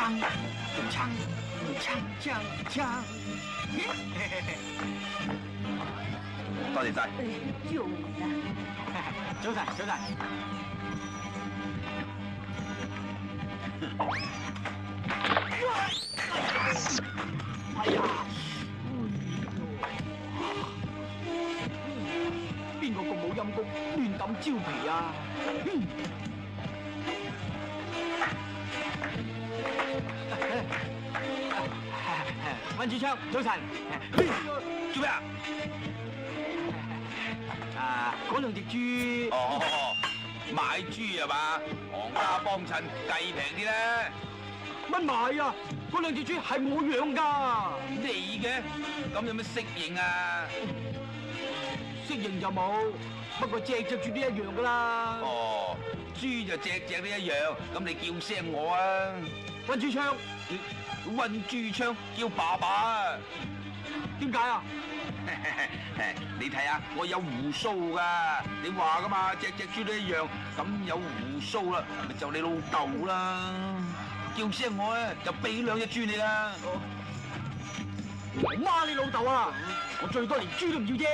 撐，撐，撐。多謝晒。做乜啊？早晨，早晨。哎呀！邊個咁冇陰功，亂抌蕉皮啊？溫志昌，早晨。做咩啊？嗰兩隻豬。哦，買豬係嘛？行家幫襯，計平啲咧。乜買啊？嗰兩隻豬係我養㗎。你嘅？咁有咩適應啊？適應就冇，不過隻隻豬都一樣㗎啦。哦，豬就隻隻都一樣，咁你叫聲我啊。溫志昌，溫珠昌叫爸爸。點解啊？你睇下，我有鬍鬚噶，你話噶嘛，隻隻豬都一樣，咁有鬍鬚啦，咪就你老豆啦。叫聲我啊，就俾兩隻豬你啦。我媽你老豆啊！我最多連豬都唔要啫。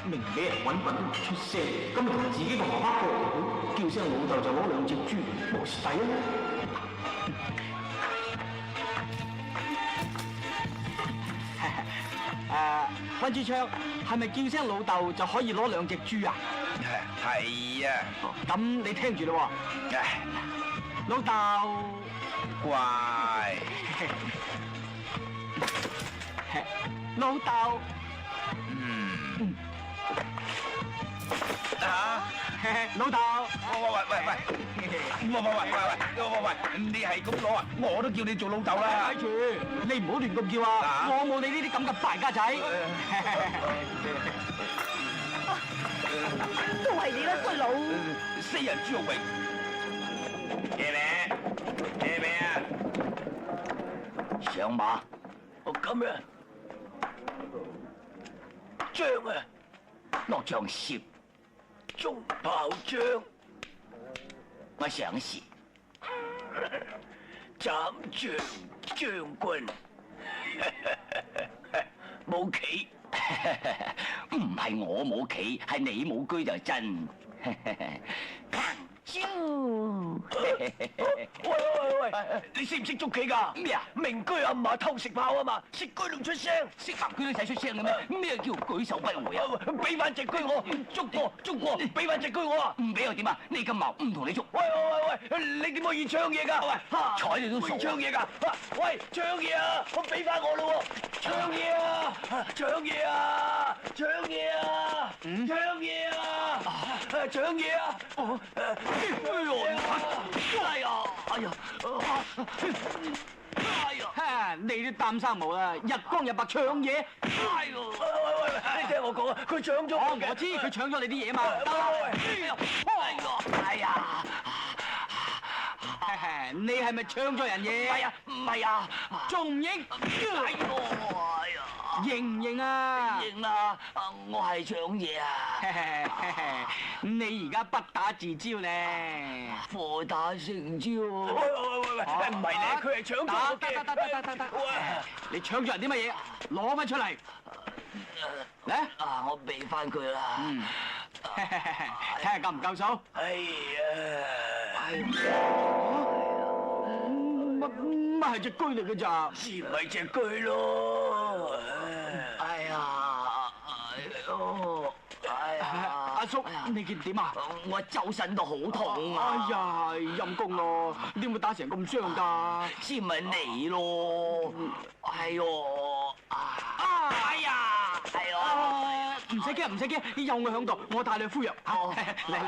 明俾人揾笨都唔出聲，咁同自己個爸爸過唔好，叫聲老豆就攞兩隻豬，冇蝕底啊！溫志昌，係咪叫聲老豆就可以攞兩隻豬啊？係啊。咁你聽住啦喎。老豆。乖。老豆。老豆。喂，你係咁攞啊？我都叫你做老豆啦。睇住，你唔好亂咁叫啊！我冇你呢啲咁嘅敗家仔。都係你啦，衰佬！死人豬肉榮，咩名啊？上馬，我咁樣，將啊，落場攝，中炮將，我想時，斬將將軍，冇棋。唔係我冇棋，係你冇車就真。喂，你識唔識捉棋㗎？咩啊？明車暗馬偷食炮啊嘛！識車仲出聲，識盲區都使出聲嘅咩？咩叫舉手不回啊？俾翻隻車我，捉我，俾翻隻車我啊！唔俾又點啊？你咁矛唔同你捉。喂，你點可以搶嘢㗎？喂，睬你都傻。搶嘢㗎？喂，搶嘢啊！我俾翻我咯喎！搶嘢啊！搶嘢啊！搶嘢啊！搶嘢啊！搶嘢啊！你都擔生冇啦，日光日白搶嘢。喂，你聽我講啊，佢搶咗我知佢搶咗你啲嘢嘛。你係咪搶咗人嘢？唔係啊，仲認？認唔認啊？認啦，我係搶嘢啊！你而家不打自招咧，貨打成招。喂，唔係咧，佢係搶咗我嘅。得，你搶咗人啲乜嘢？攞翻出嚟。嚟啊！我俾翻佢啦。睇下夠唔夠數？乜係隻車嚟嘅咋？先唔係隻車咯。阿叔，你見點啊？我周身都好痛啊！陰公咯，點會打成咁傷㗎？先唔係你咯。唔使驚，有我響度，我帶你敷藥。嚟。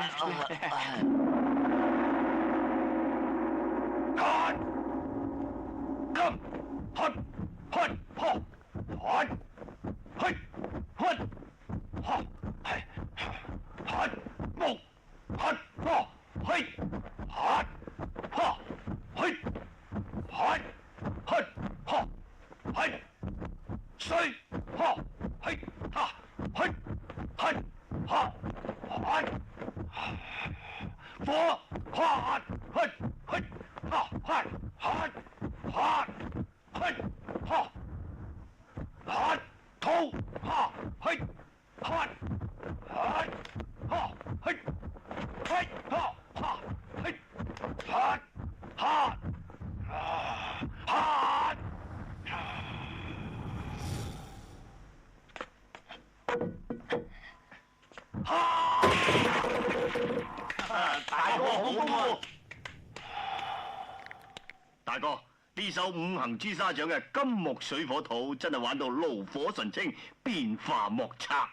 大哥好功夫！大哥，呢首五行朱砂獎嘅金木水火土真係玩到爐火純青，變化莫測。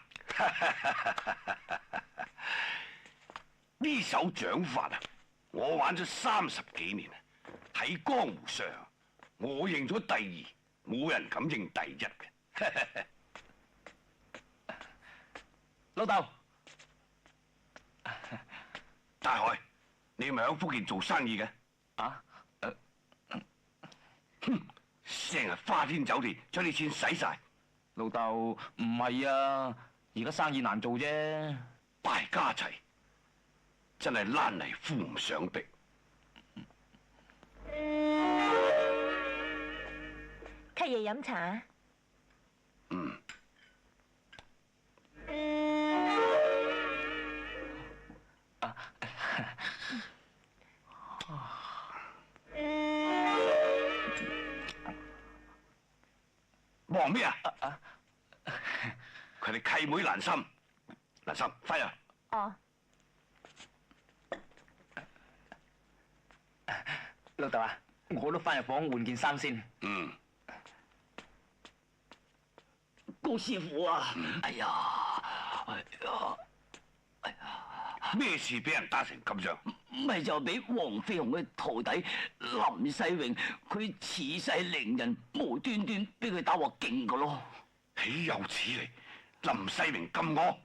呢首獎法啊，我玩咗30幾年啊，喺江湖上我認咗第二，冇人敢認第一嘅。老豆，大海，你係咪喺福建做生意嘅？啊？成日花天酒地，將啲錢使晒。老豆唔係啊，而家生意難做啫。敗家齊，真係爛泥扶唔上壁。契爺飲茶。嗯。忙咩啊？佢哋契妹蘭心，快啊！哦。老豆啊，我都翻入房換件衫先。嗯。高師傅啊！哎呀！咩事俾人打成咁樣？咪就俾黃飛鴻嘅徒弟林世榮，佢恃勢凌人，無端端俾佢打鑊勁噶咯。豈有此理！林世榮咁惡？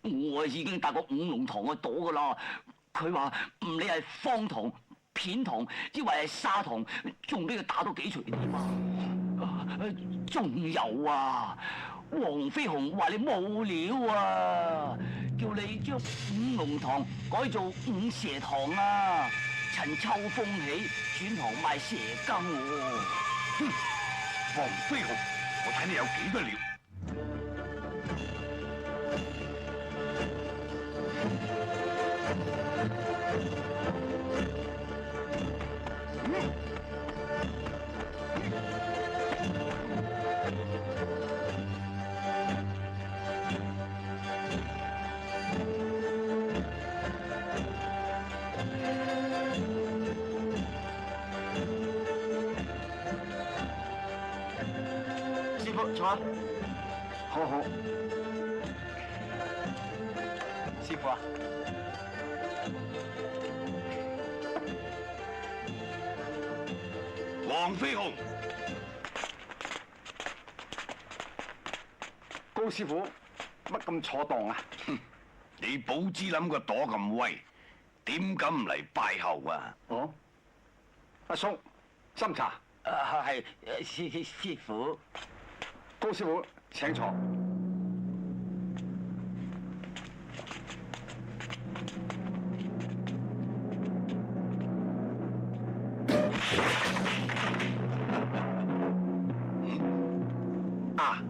我已經帶過五龍堂去賭噶啦。佢話唔理係方糖、片糖，抑或係砂糖，仲俾佢打到幾隨添啊！仲有啊！黃飛鴻話你冇料啊，叫你將五龍堂改做五蛇堂啊！趁秋風起，轉行賣蛇羹喎。哼！黃飛鴻，我睇你有幾多料？師傅坐。好好。師傅啊，黃飛鴻，高師傅乜咁坐蕩啊？你寶芝林個朵咁威，點敢唔嚟拜候啊？哦，阿叔，斟茶。係師傅。高師傅請坐。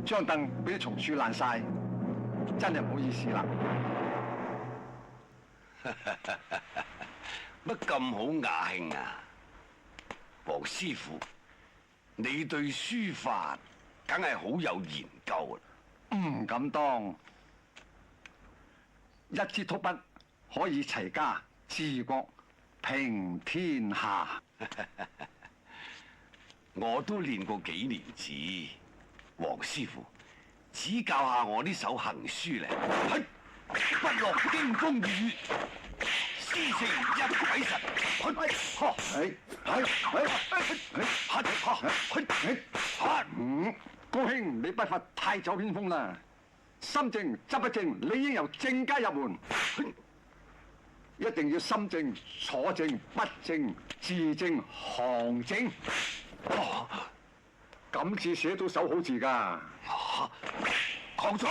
張凳俾啲松樹爛晒，真係唔好意思啦。乜咁好雅興啊？黃師傅，你對書法梗係好有研究啦。唔敢當，一支禿筆可以齊家治國平天下。我都練過幾年字，黃師傅指教下我呢手行書咧。不落驚風雨，詩情一鬼神。高兄，你不乏太走偏鋒啦。心正則不正，你應由正家入門。一定要心正、坐正、筆正、字正、行正。咁至寫到手好字㗎。狂躁，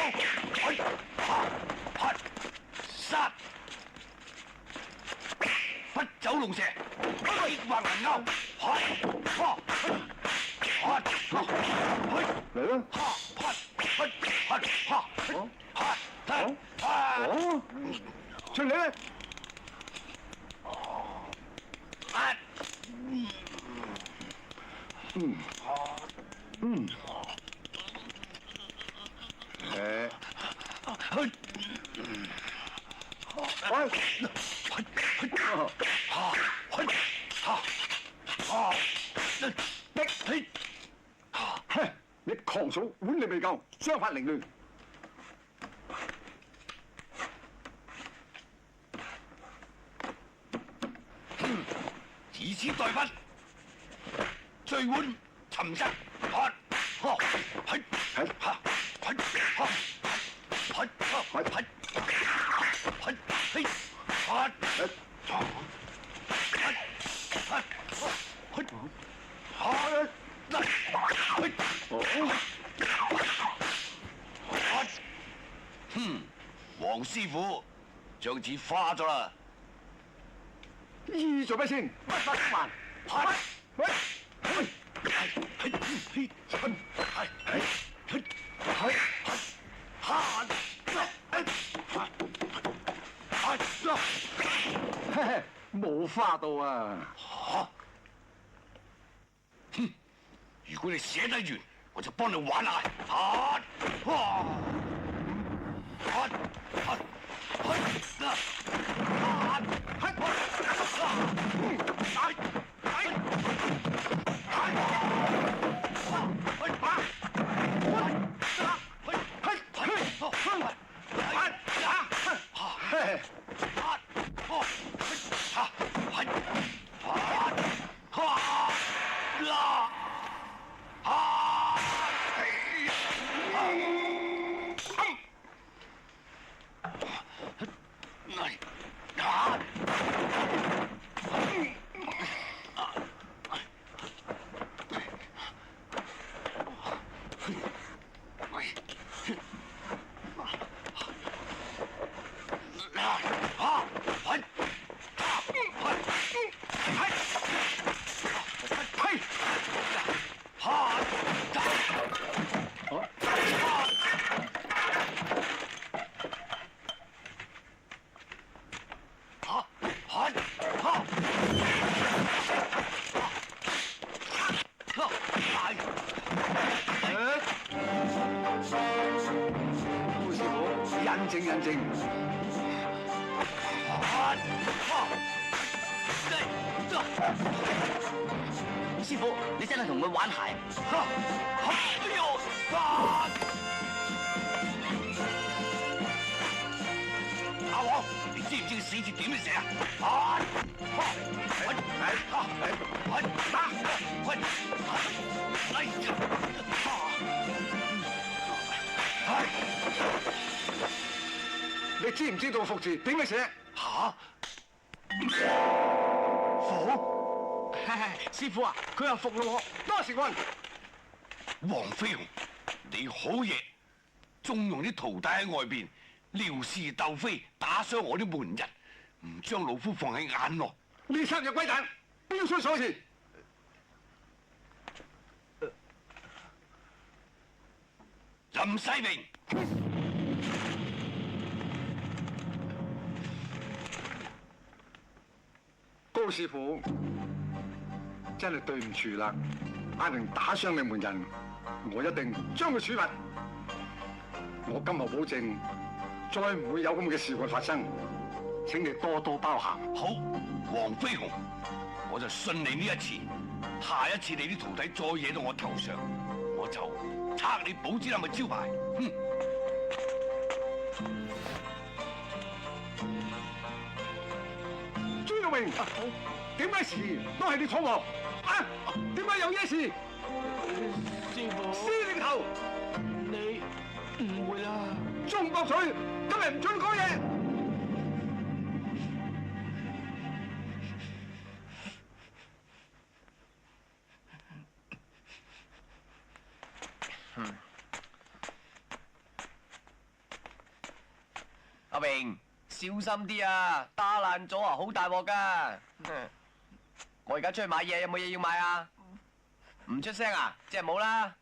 殺，不走龍蛇，激橫銀鈎，嚟啦！出嚟啦！你狂數碗你未夠，章法凌亂。以此代筆，醉碗尋質，黃師傅，張紙花咗啦。意做咩先？不得還！冇花到啊！如果你寫得完，我就幫你玩下。印證。師傅，你真係同佢玩鞋？阿黃，你知唔知死字點樣寫啊？你知唔知道福字點樣寫？嚇！福？師傅啊，佢又服咯喎！多時運，黃飛鴻，你好嘢，縱容啲徒弟喺外邊撩事鬥非，打傷我啲門人，唔將老夫放喺眼內。呢三隻龜蛋，標出所詞。林世明，高師傅，真係對唔住啦！阿明打傷你門人，我一定將佢處罰。我今後保證，再唔會有咁嘅事會發生。請你多多包涵。好，黃飛鴻，我就信你呢一次。下一次你啲徒弟再惹到我頭上，我就拆你寶芝林嘅招牌。哼！朱耀明，點解事都係你闖禍？啊，點解有呢事？師傅，撕你個頭！你誤會啦。鍾國水，今日唔准講嘢。阿明，小心啲啊！打爛咗啊，好大鑊噶！我而家出去買嘢，有冇嘢要買啊？唔出聲啊，即係冇啦。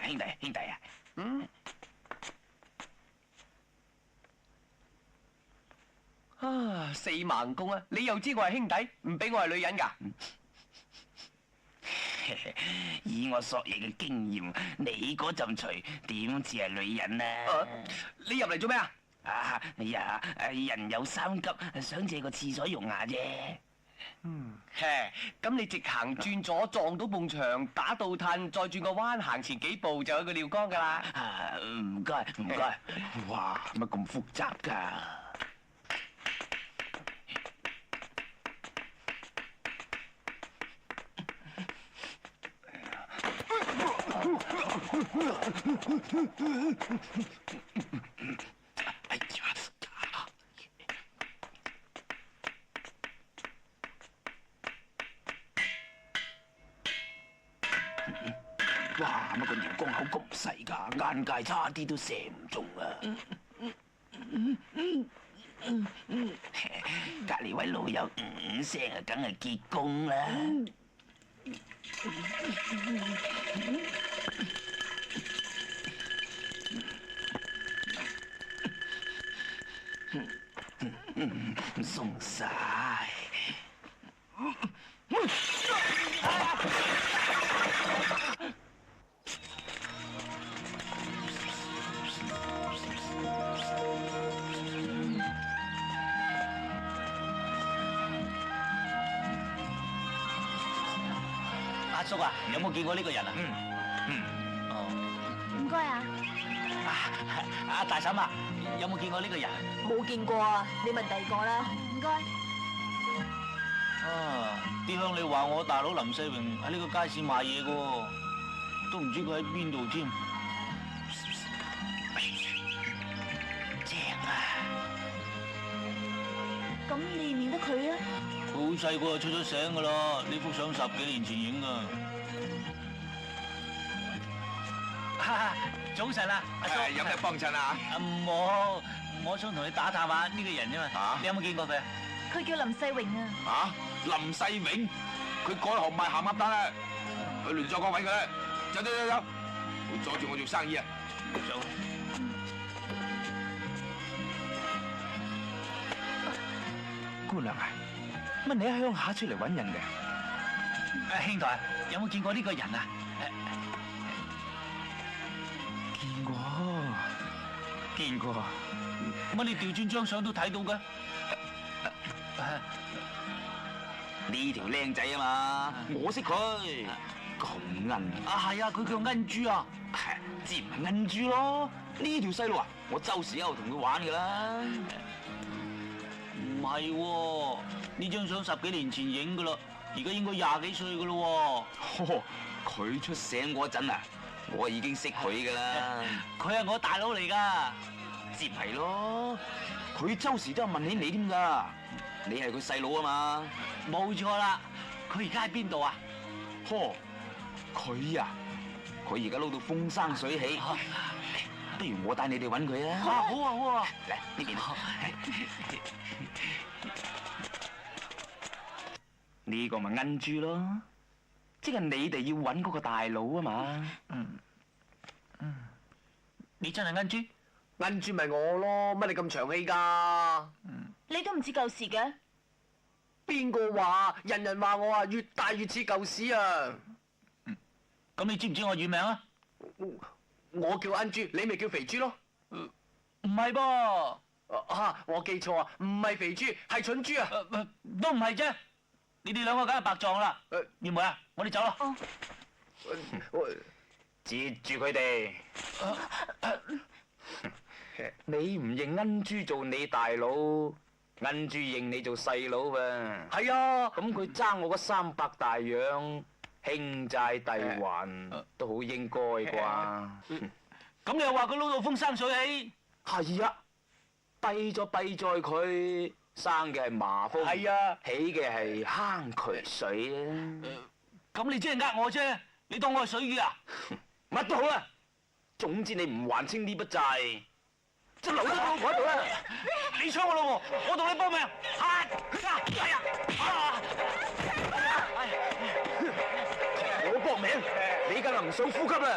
兄弟，兄弟啊，死盲公啊！你又知我係兄弟，唔俾我係女人㗎？以我索嘢嘅經驗，你嗰陣除點似係女人啊？你入嚟做咩啊？啊，哎呀，人有三急，想借個廁所用下啫。咁你直行轉左撞到埲牆，打倒褪，再轉個彎，行前幾步就有個尿缸噶啦。啊，唔該唔該。哇，乜咁複雜㗎？哎呀！哇！乜個尿缸口咁細㗎？眼界差啲都射唔中啊！隔離位老友聲啊，梗係結功啦！鬆晒。阿叔啊，有冇見過呢個人啊？唔該啊，阿大嬸啊，有冇見過呢個人？冇見過啊，你問第二個啦。唔該。啊！啲鄉里話我大佬林世榮喺呢個街市賣嘢噶，都唔知佢喺邊度添。正啊！咁你認得佢啊？佢好細個就出咗醒噶啦，呢幅相10幾年前影噶。早晨啊，阿叔，有咩幫襯啊？我想同你打探下呢個人啫嘛。嚇你有冇見過佢啊？佢叫林世榮啊。林世榮，佢改行賣鹹鴨蛋啦，去聯作角揾佢啦。走，會阻住我做生意啊！走。姑娘啊，乜你喺鄉下出嚟揾人嘅？兄台，有冇見過呢個人啊？見過。乜你調轉張相都睇到嘅？呢條靚仔啊嘛，我識佢。咁奀啊，係啊，佢叫恩珠啊。自然係恩珠咯。呢條細路啊，我周時喺度同佢玩噶啦。唔係喎，呢張相10幾年前影噶啦，而家應該20幾歲噶咯喎。佢出醒嗰陣啊，我已經識佢噶啦。佢係我大佬嚟噶。自然係咯，佢周時都有問起你添噶。你係佢細佬啊嘛？冇錯啦，佢而家喺邊度啊？佢啊，佢而家撈到風生水起。不如我帶你哋揾佢啊！好啊，嚟呢邊。呢個咪恩珠咯，即係你哋要揾嗰個大佬啊嘛。你真係恩珠？恩珠咪我咯，乜你咁長氣㗎？你都唔知舊事嘅？邊個話？人人話我啊，越大越似舊屎啊！咁你知唔知我乳名啊？我叫恩珠，你咪叫肥豬咯？唔係噃。我記錯啊，唔係肥豬，係蠢豬啊！都唔係啫。你哋兩個梗係白撞啦。葉梅啊，我哋走啦。截住佢哋！你唔認恩珠做你大佬，恩珠認你做細佬噃。係啊，咁佢爭我嗰300大洋，兄債弟還都好應該啩？咁你又話佢撈到風生水起？係啊，弊咗弊在佢生嘅係麻風，係啊，起嘅係坑渠水啊！咁你只係呃我啫，你當我係水魚啊？乜都好啦，總之你唔還清呢筆債，就留低我喺度啦。你搶我老婆，我同你搏命！我搏命，你梗係唔想呼吸啦。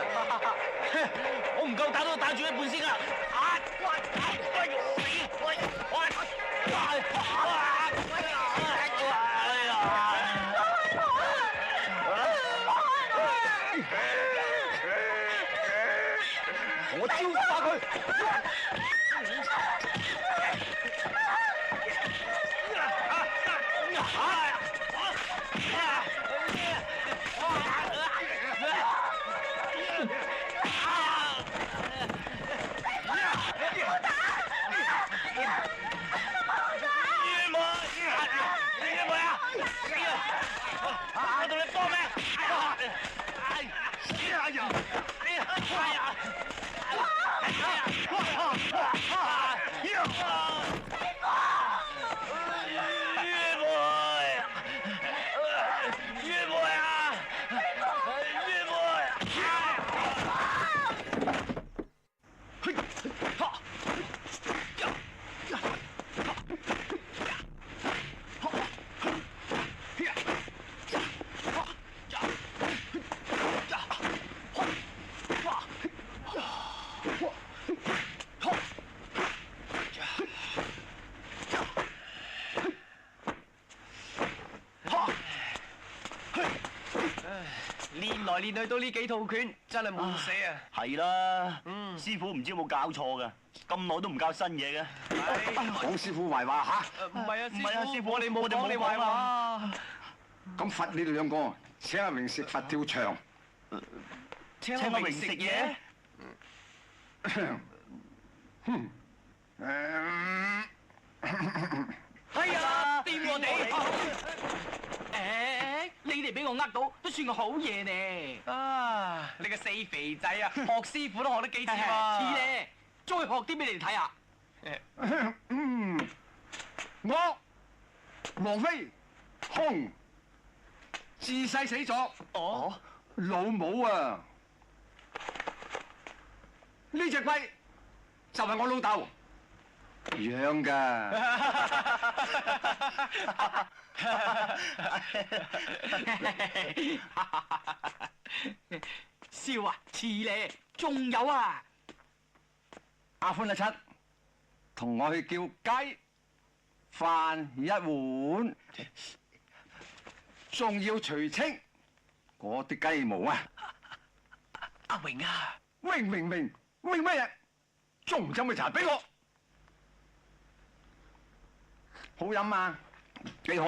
我唔夠打都打住一半先啊！練去到呢幾套拳，真係悶死啊！係啦，師傅唔知有冇搞錯㗎，咁耐都唔教新嘢嘅。講師傅壞話嚇，唔係啊，唔係啊師傅我哋冇我哋冇講你壞話，咁罰你哋兩個請阿榮食佛跳牆。請阿榮食嘢。哎呀，掂我哋！誒，你哋俾我呃到，都算個好嘢呢。啊，你個死肥仔啊，學師傅都學得幾次喎。似咧，再學啲俾你哋睇下。我王妃空自細死咗。哦，老母啊！呢隻龜就係我老豆養㗎。笑啊，似咧，仲有啊！阿歡阿七，同我去叫雞飯一碗，仲要除清嗰啲雞毛啊！阿榮啊，榮乜嘢？仲唔斟杯茶俾我？好飲啊，幾好，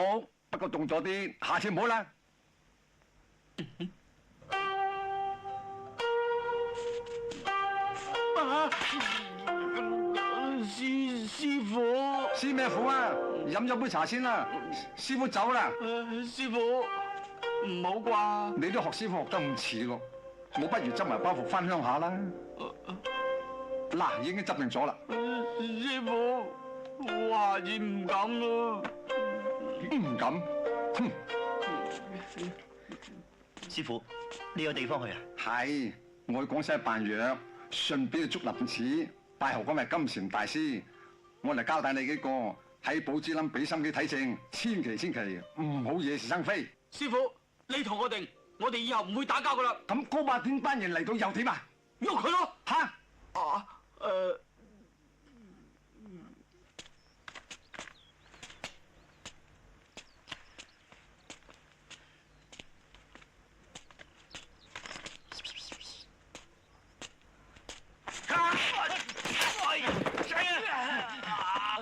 不過凍咗啲，下次唔好啦。師傅，師咩苦啊？飲咗杯茶先啦，師傅走啦。師傅唔好啩？你都學師傅學得咁似咯，我不如執埋包袱翻鄉下啦。嗱，已經執定咗啦。師傅，我下次唔敢啦。唔敢？哼！師傅，你有地方去啊？係，我去廣西辦藥，順便去捉林子，拜候嗰位金禪大師。我嚟交代你幾個喺寶芝林俾心機睇症，千祈唔好惹是生非。師傅，你同我哋以後唔會打交噶啦。咁高八點班人嚟到又點啊？喐佢咯！嚇！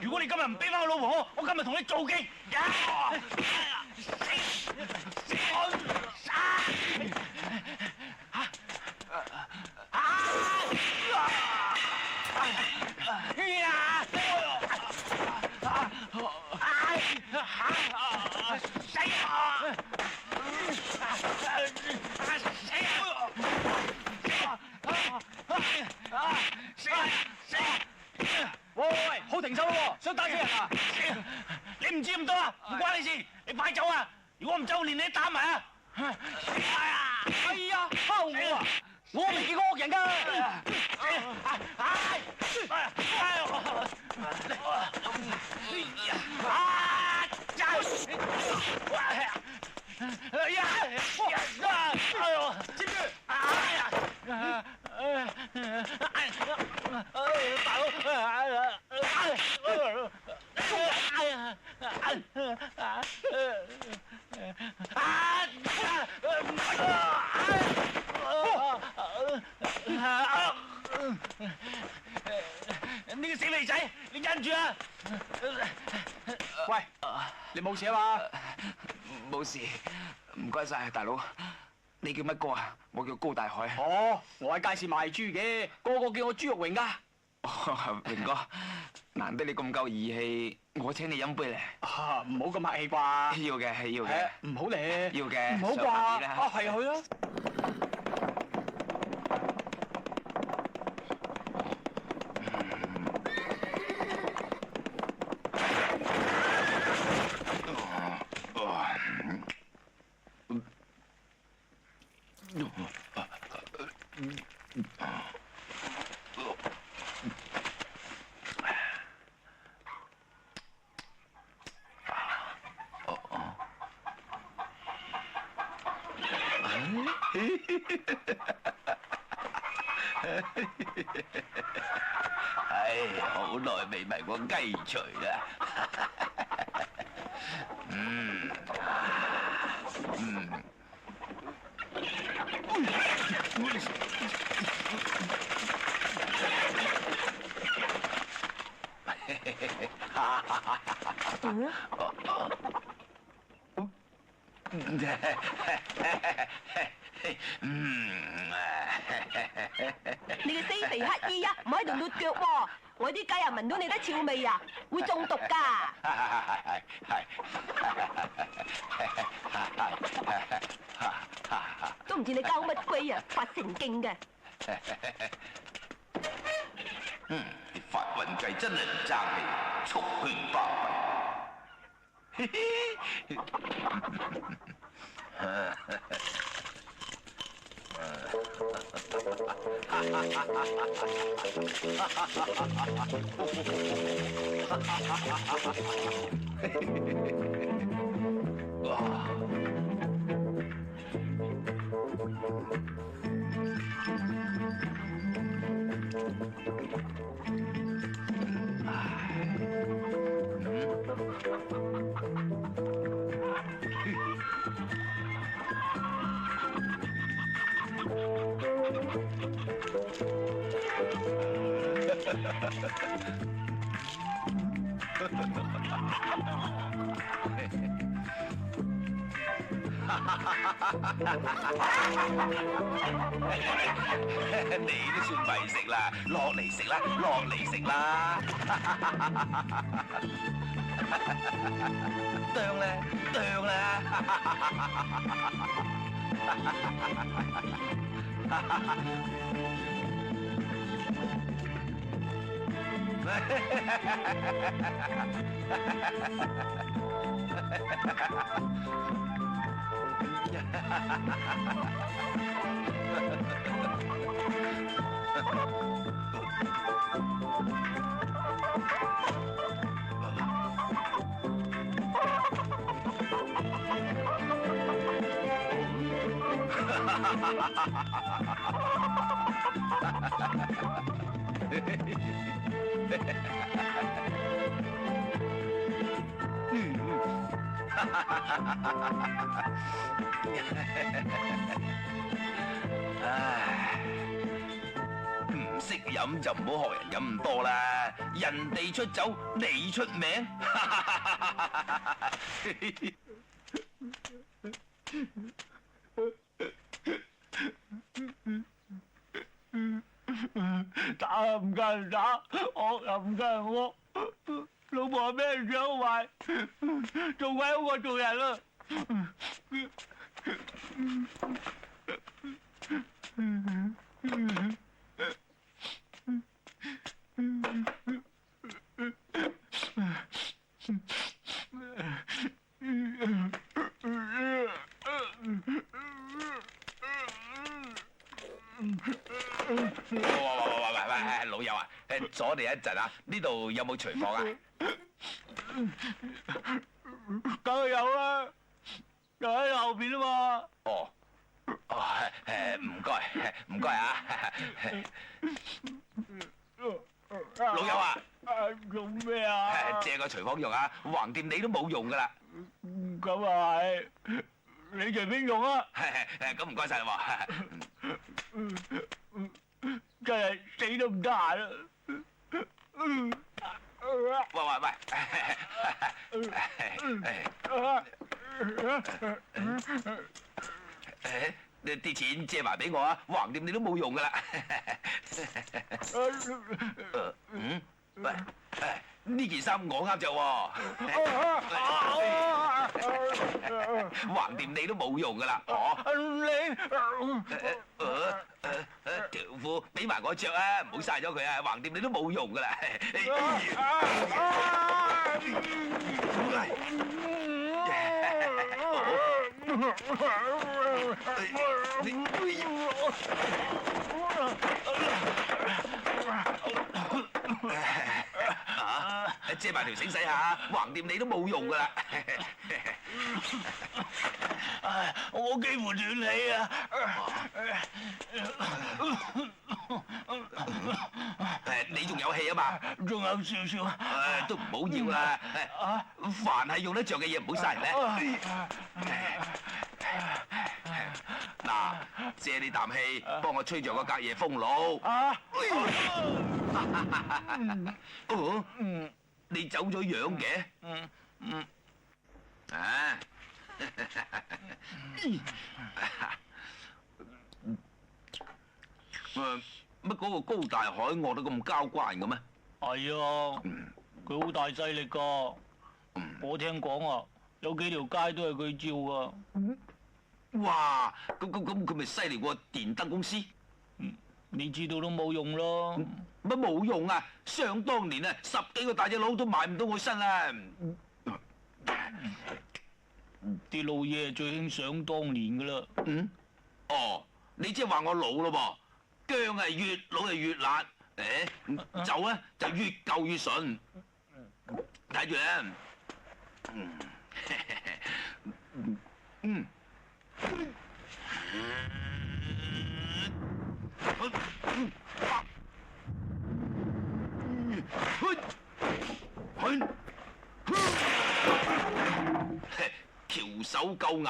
如果你今日唔俾翻我老婆，我今日同你做機。喂，好停手咯，想打死人啊！你唔知咁多啊？唔關你事，你快走啊！如果唔走，連你打埋啊！哎呀，蝦我啊！我未見過惡人㗎。接住！大呢個死肥仔，你忍住啊！喂，你冇事啊嘛？冇事，唔該晒，大佬。你叫乜哥啊？我叫高大海。哦，我喺街市賣豬嘅，個個叫我豬肉榮㗎。榮哥，難得你咁夠義氣，我請你飲杯咧。唔好咁客氣啩？要嘅係要嘅，唔好咧。要嘅。唔好啩？啊，係去啦。唉，好耐未迷過雞錘啦。你嘅死肥乞衣啊，唔喺度抹腳喎！我啲雞啊聞到你啲臭味啊，會中毒㗎！都唔知你交乜龜啊，發神經嘅！啲發運計真係唔爭氣，畜兄巴你都算咪食啦，落嚟食啦，落嚟食啦！啄啦，啄啦！唉，唔識飲就唔好學人飲咁多啦，人哋出酒，你出名。打又唔夠人打，惡又唔夠人惡，老婆俾人搶壞，仲鬼好過做人啦！喂，老友啊，阻你一陣啊，呢度有冇廚房啊？梗係有啦，就喺後邊啊嘛。哦，唔該，唔該啊。老友啊，做咩啊？借個廚房用啊，橫掂你都冇用噶啦。咁啊係，你隨便用啊。咁唔該晒啦喎。真係死都唔得閒啦！喂，啲錢借埋俾我啊，橫掂你都冇用噶啦。喂，呢件衫我啱着喎，橫掂你都冇用噶啦，條褲俾埋我着啊，唔好曬咗佢啊，橫掂你都冇用噶啦。借埋條繩洗下，橫掂你都冇用噶啦。我幾乎斷氣啊！你仲有氣啊嘛？仲有少少。都唔好要啦。凡係用得着嘅嘢，唔好嘥人咧。嗱，借你啖氣，幫我吹着個隔夜風爐。你走咗樣嘅？啊！乜嗰個高大海惡得咁交關嘅咩？係啊，佢好大勢力噶。我聽講啊，有幾條街都係佢照噶。哇！咁佢咪犀利過電燈公司？你知道都冇用咯。乜冇用啊？想當年啊，10幾個大隻佬都埋唔到我身啦。啲老嘢最興想當年噶啦。哦，你即係話我老咯噃？薑係越老就越辣，酒咧就越舊越純。睇住咧，翹手夠硬。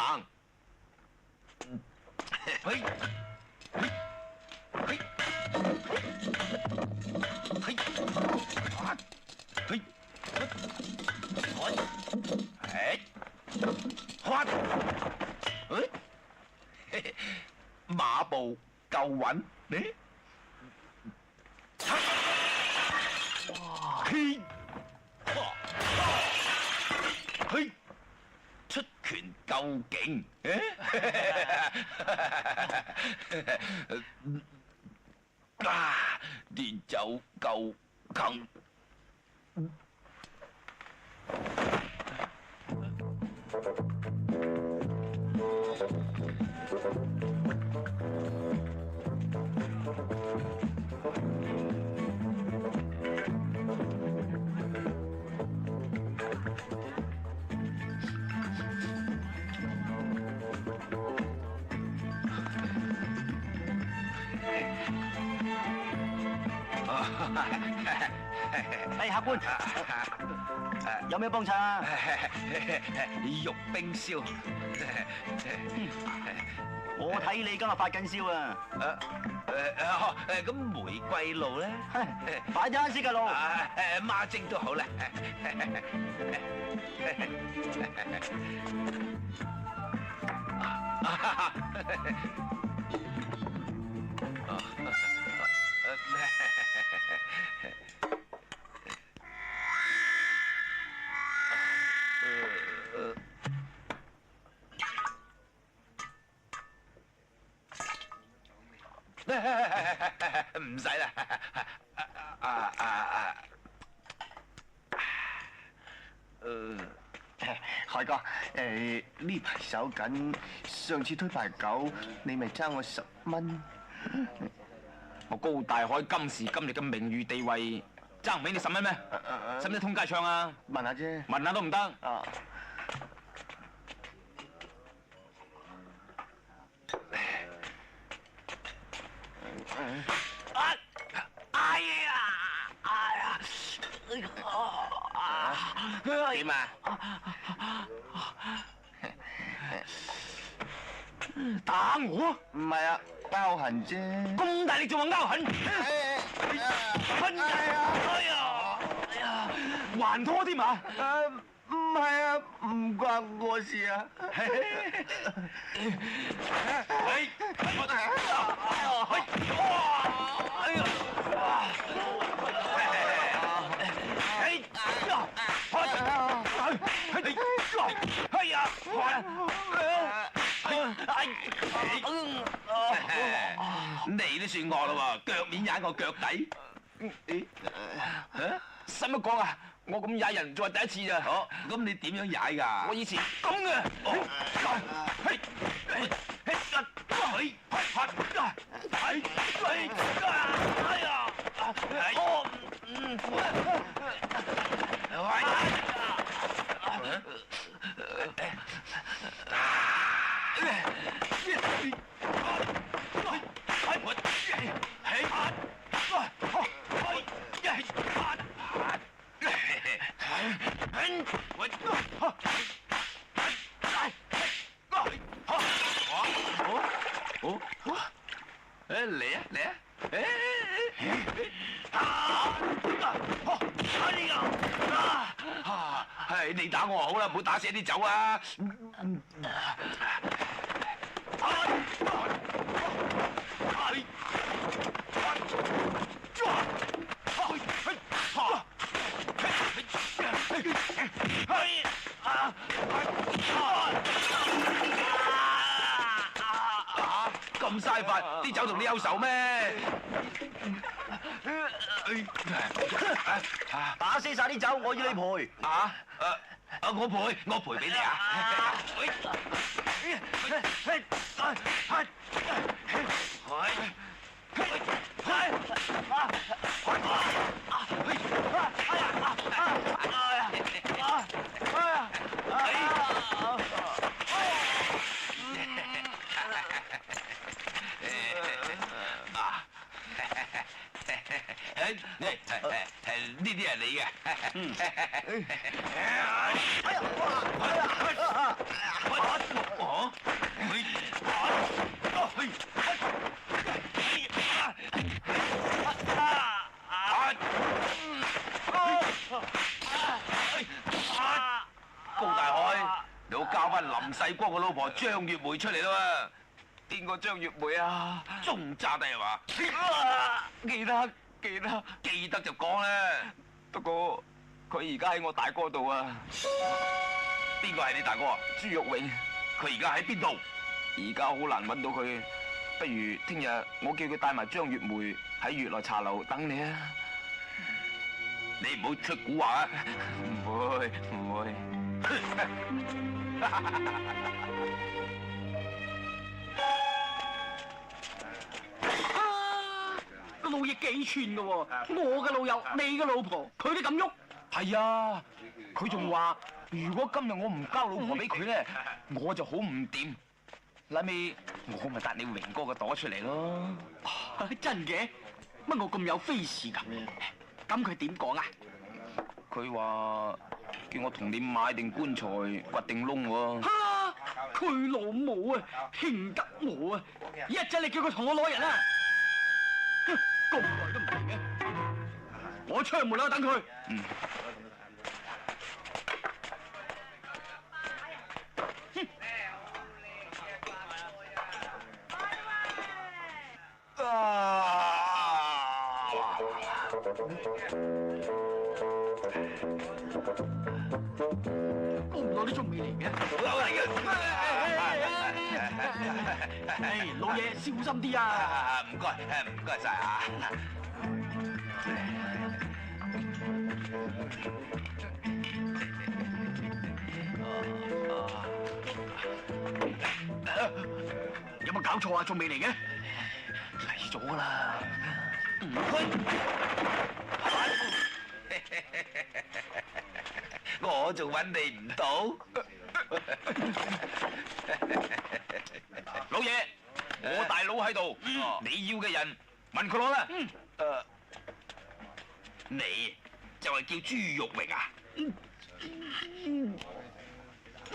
馬步夠穩，出拳夠勁，練就夠強。客官，有咩幫襯啊？肉冰燒。我睇你今日發緊燒啊！咁玫瑰露咧？擺啲啱先嘅路。孖蒸都好啦。唔使啦，海哥，呢排手緊，上次推牌九，你咪爭我10蚊。我高大海今時今日嘅名譽地位，爭唔起你10蚊咩？使唔使通街唱啊？問下啫。問下都唔得。啊！點啊？打我？唔係啊，拗痕啫。咁大力仲話拗痕？還拖添嘛？唔係啊，唔關我事啊。你都算惡啦喎，腳面踩我腳底。使乜講啊？我咁踩人仲係第一次咋？哦，咁你點樣踩㗎？我以前咁嘅。嚟啊嚟啊！哎呀！唉，你打我好啦，唔好打死啲走啊！咁嘥法，啲酒同你有仇咩？打死晒啲酒，我要你賠。我賠俾你啊！呢啲係你嘅。高大海，你好交翻林世光個老婆張月梅出嚟啦喎！邊個張月梅啊？仲炸低係嘛？記得就講啦。不過佢而家喺我大哥度啊。邊個係你大哥啊？朱玉榮。佢而家喺邊度？而家好難揾到佢。不如聽日我叫佢帶埋張月梅喺悦來茶樓等你啊。你唔好出蠱惑啊！唔會。個老嘢幾串噶喎！我嘅老友，你嘅老婆，佢都咁喐。係啊，佢仲話如果今日我唔交老婆俾佢咧，我就好唔掂。諗尾我咪搭你榮哥個朵出嚟咯。真嘅？乜我咁有 face 㗎？咁佢點講啊？佢話叫我同你買定棺材掘定窿喎。哈！佢老母啊，興得我啊！一陣你叫佢同我攞人啊！咁耐都唔停嘅，我出去門口等佢。咁耐都仲未嚟嘅。老嘢小心啲啊！唔該晒啊！有冇搞錯啊？仲未嚟嘅？嚟咗啦！我仲揾你唔到，老爺，我大佬喺度，你要嘅人問佢攞啦。你就係叫朱玉榮啊？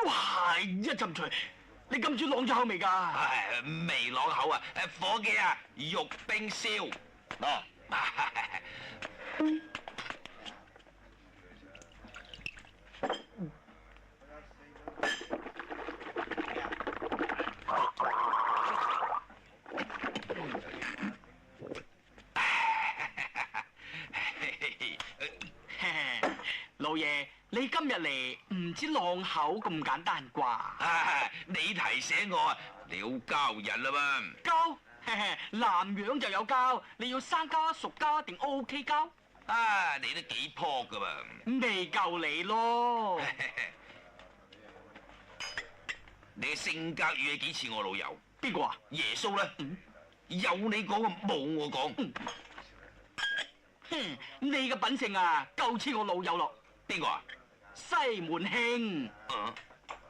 哇！一陣除，你今朝啷咗口未㗎？未啷口啊！伙計啊，玉冰燒嗱。老爺，你今日嚟唔止啷口咁簡單啩？你提醒我啊，你好交人啦嘛？交，南洋就有交，你要生交、熟交定 OK 交？你都幾撲噶噃？未夠你咯。你嘅性格語氣幾似我老友？邊個啊？耶穌咧？有你講嘅，冇我講。你嘅品性啊，夠似我老友咯。邊個啊？西門慶。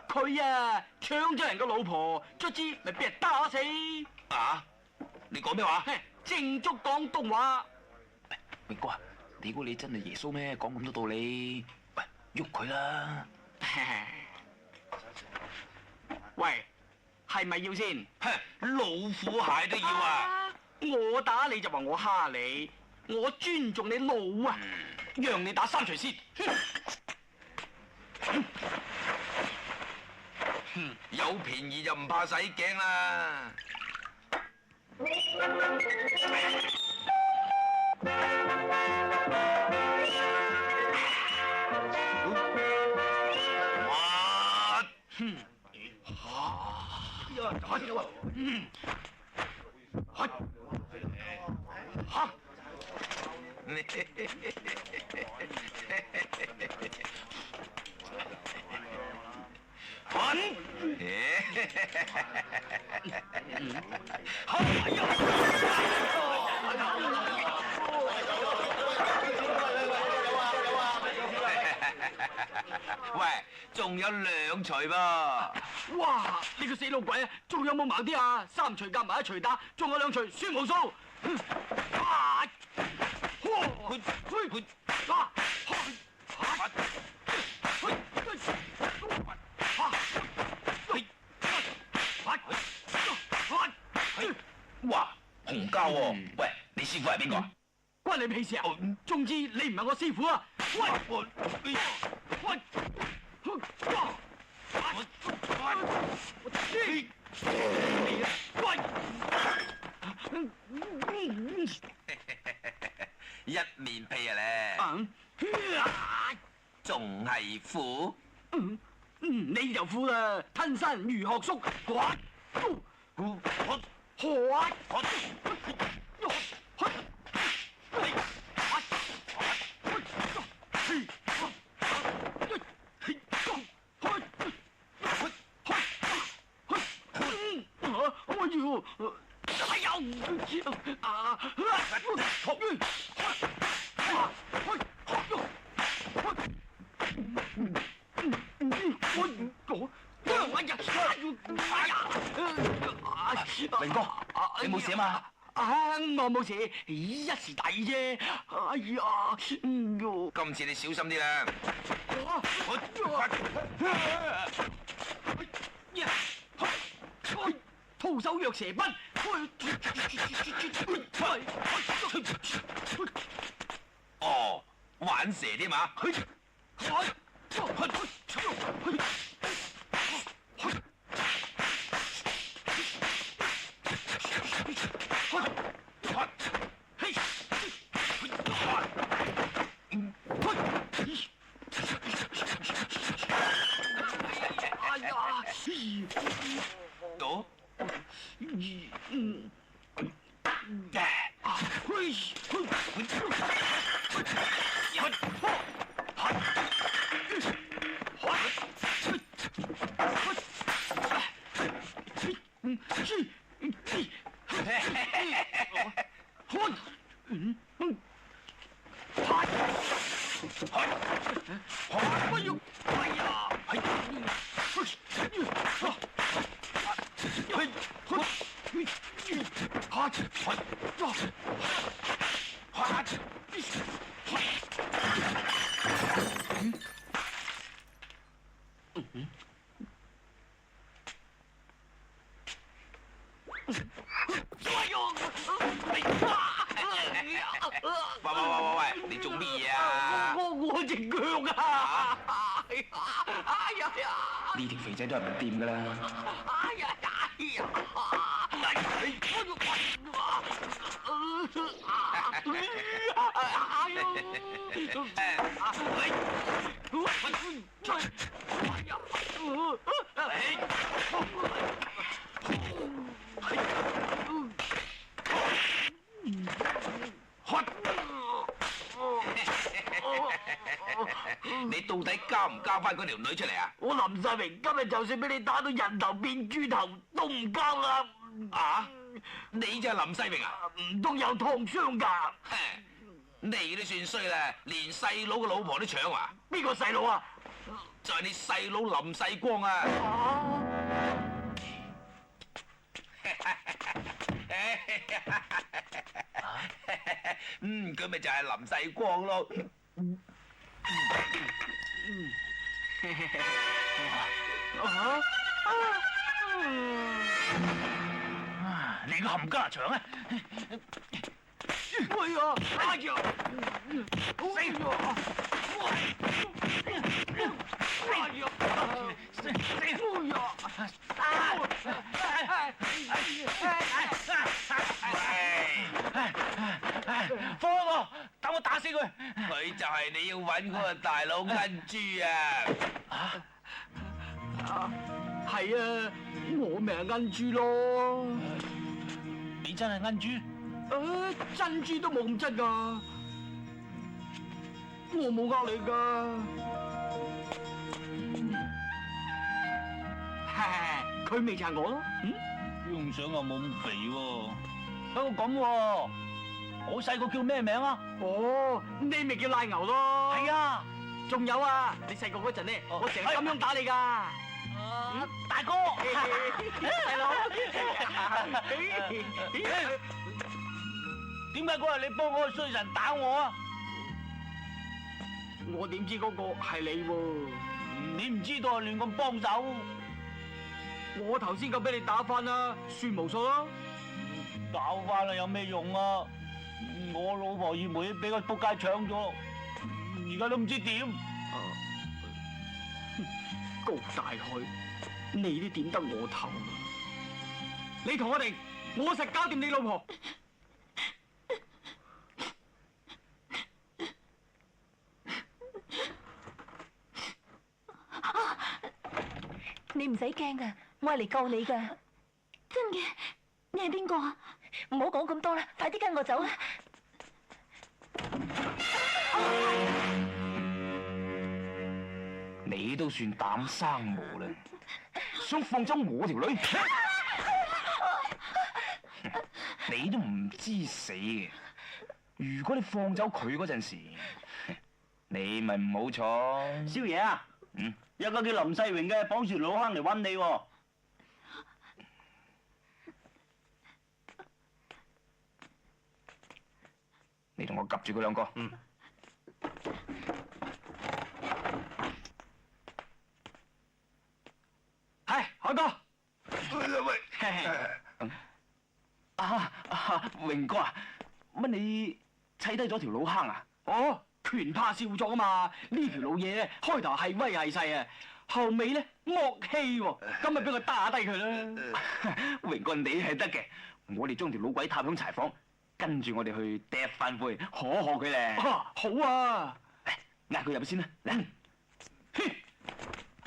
佢啊，搶咗人個老婆，卒之咪俾人打死。你講咩話？正宗廣東話。榮哥啊，你估你真係耶穌咩？講咁多道理，喂，喐佢啦！喂，係咪要先？老虎蟹都要啊！我打你就話我蝦你，我尊重你老啊，讓你打三錘先。有便宜就唔怕使驚啦。喂，仲有兩錘噃！哇！你個死老鬼啊，仲有冇盲啲啊？三錘夾埋一錘打，仲有兩錘算無數。哇，紅膠喎！喂，你師傅係邊個啊？關你屁事啊！總之你唔係我師傅啊！喂！一面屁啊咧，仲係虎？你就虎啦，吞山如鶴縮，明哥，你冇事啊嘛？我冇事，一時大意啫。哎呀，今次你小心啲啦。徒手若蛇奔。哦，玩蛇添嘛？喂，你做咩嘢啊？我隻腳啊！呢條肥仔都係唔掂噶啦。你到底交唔交翻嗰條女出嚟啊？我林世榮今日就算俾你打到人頭變豬頭都唔交啦！啊？你就係林世榮啊？唔通有燙傷㗎？你都算衰啦，連細佬嘅老婆都搶啊！邊個細佬啊？就係你細佬林世光啊！佢咪就係林世光咯。你個冚家祥啊！哎呀！哎呀！死咗！哎呀！死！哎呀！放開我，等我打死佢。佢就係你要揾嗰個大佬恩豬啊！係啊，我咪係恩豬咯。你真係恩豬？珍珠都冇咁真噶，我冇呃你噶。佢咪就係我咯。用相又冇咁肥喎。不過咁喎，我細個叫咩名啊？哦，你咪叫賴牛咯。係啊，仲有啊，你細個嗰陣咧，我成日咁樣打你噶。大哥，細佬。點解嗰日你幫嗰個衰神打我啊？我點知嗰個係你喎？你唔知道亂咁幫手。我頭先夠俾你打翻啦，算無數啦。搞翻啦，有咩用啊？我老婆二妹俾個仆街搶咗，而家都唔知點。高大海，你都點得我頭？你同我哋，我實搞掂你老婆。你唔使驚噶，我係嚟救你噶。真嘅？你係邊個啊？唔好講咁多啦，快啲跟我走啦！你都算膽生毛啦，想放走我條女？你都唔知死嘅。如果你放走佢嗰陣時，你咪唔好彩。少爺啊，有個叫林世榮嘅綁住老坑嚟揾你喎。你同我夾住佢兩個。係，海哥。喂，榮哥啊，乜你砌低咗條老坑啊？哦，拳怕少壯啊嘛！呢條老嘢咧，開頭係威係勢啊，後尾咧惡氣喎，咁咪俾佢打低佢啦。榮哥你係得嘅，我哋將條老鬼踏響柴房，跟住我哋去掟翻杯，可賀佢咧。好啊，嗌佢入去先啦，嚟。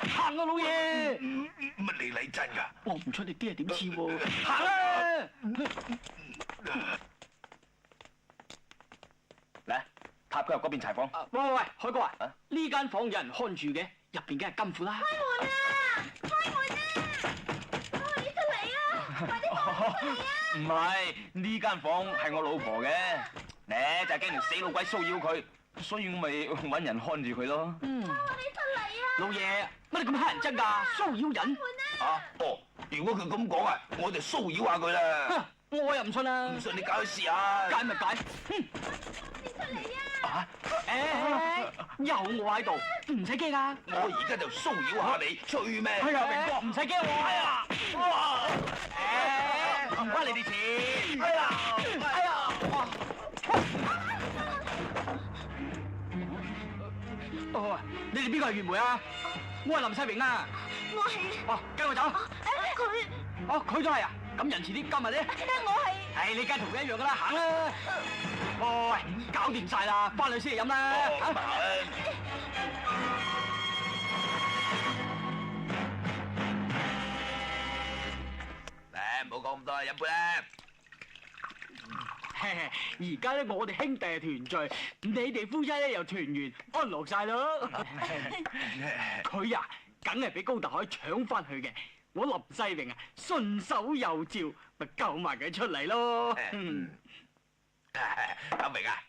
行啊老爺！乜你嚟真㗎？望唔出你啲係點似喎？行啦！嚟，踏佢入嗰邊柴房。喂，海哥啊，呢間房有人看住嘅，入邊梗係金庫啦。開門啊！開門啊！快啲出嚟啊！快啲放我出嚟啊！唔係，呢間房係我老婆嘅，咧就係驚條死老鬼騷擾佢，所以我咪揾人看住佢咯。我哋出嚟啊！老爺，乜你咁乞人憎㗎？騷擾人？如果佢咁講啊，我就騷擾下佢啦。我又唔信啦。唔信你搞去試下。解咪解？你出嚟啊！有我喺度，唔使驚啊！我而家就騷擾下你，吹咩？係啊，榮哥，唔使驚我。係啊！哇！唔關你哋事。哎呀！哦，你哋邊個係袁梅啊？我係林世榮啊！我係。哦，跟我走。佢。哦，佢都係啊！咁仁慈啲，今日咧。我係。係你梗係同佢一樣噶啦，行啦！喂，搞掂晒啦，翻去先嚟飲啦。唔好講咁多啦，飲杯啦。而家咧，我哋兄弟係團聚，你哋夫妻咧又團圓，安樂晒咯。佢啊，梗係俾高大海搶翻去嘅。我林世榮啊，順手又照，咪救埋佢出嚟咯。阿明啊，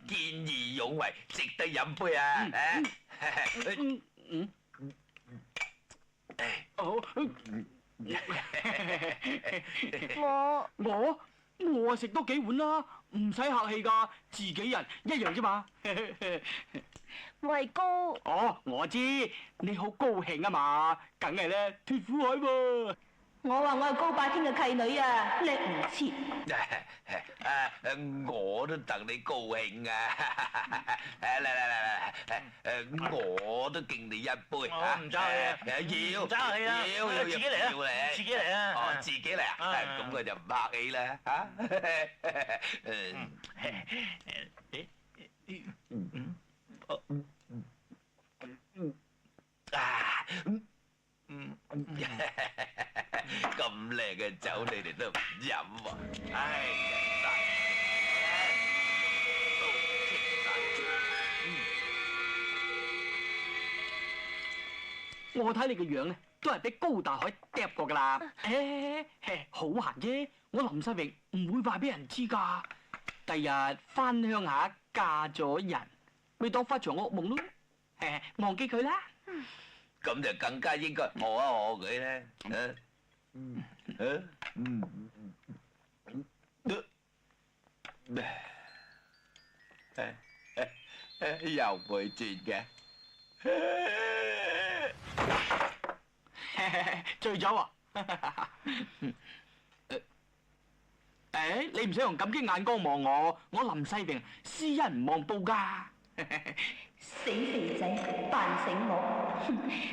見義勇為，值得飲杯啊！我食多幾碗啦，唔使客氣噶，自己人一樣啫嘛。我係高。哦，我知你好高興啊嘛，梗係咧脫苦海喎。我話我係高霸天嘅契女啊，叻唔切。我都戥你高興啊！嚟，我都敬你一杯。我唔爭氣，要唔爭氣啊！要自己嚟啊！要嚟，自己嚟啊！哦，自己嚟啊！咁我就唔客氣啦嚇。咁靚嘅酒你哋都唔飲喎，唉，人大。我睇你個樣咧，都係俾高大海嗒過噶啦。好閒啫，我林世榮唔會話俾人知㗎。第日翻鄉下嫁咗人，咪當發場惡夢咯。忘記佢啦。咁就更加應該賀一賀佢咧。又會轉嘅。醉酒啊！你唔使用感激眼光望我，我林世榮施恩唔忘報㗎。死肥仔扮醒目，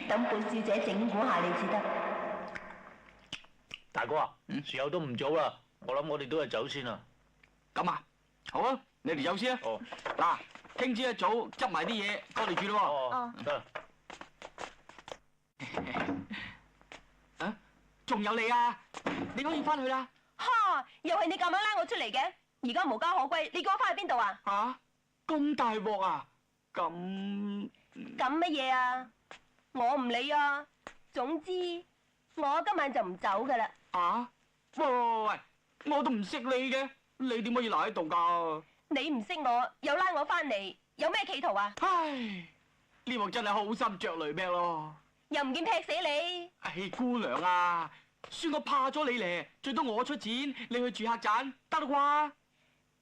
等本小姐整蠱下你至得。大哥啊，時候都唔早啦，我諗我哋都係走先啦。咁啊，好啊，你哋走先啊。哦。嗱，聽朝一早執埋啲嘢過嚟住咯喎。哦。得。啊，仲有你啊，你可以翻去啦。哈！又係你咁樣拉我出嚟嘅，而家無家可歸，你叫我翻去邊度啊？嚇！咁大鑊啊！咁乜嘢啊？我唔理啊。總之，我今晚就唔走噶啦。啊？喂，我都唔識你嘅，你點可以留喺度㗎？你唔識我，又拉我翻嚟，有咩企圖啊？唉，呢鑊真係好心着雷劈咯。又唔見劈死你。唉，姑娘啊，算我怕咗你咧，最多我出錢，你去住客棧得啦啩？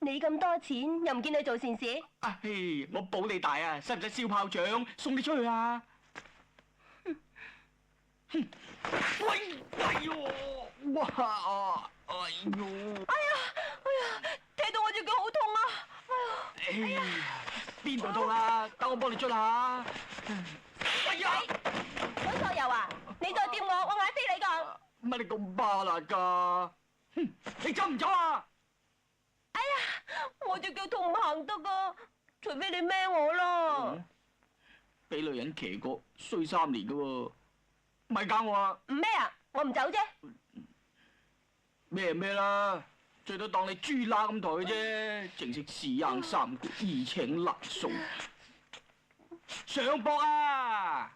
你咁多錢，又唔見你做善事。唉，我保你大啊，使唔使燒炮仗送你出去啊？喂，哎呦，哇，哎呦，哎呀，踢到我隻腳好痛啊！哎呀，邊度痛啊？等我幫你捽下。哎呀，揾錯油啊！你再掂我嗌飛你㗎！乜你咁巴辣㗎？你走唔走啊？哎呀，我隻腳痛唔行得㗎，除非你孭我咯。俾女人騎過衰3年㗎喎，咪搞我啊！唔孭啊，我唔走啫。咩啦，最多當你豬乸咁抬啫，正式試硬3個二請難送。上膊啊！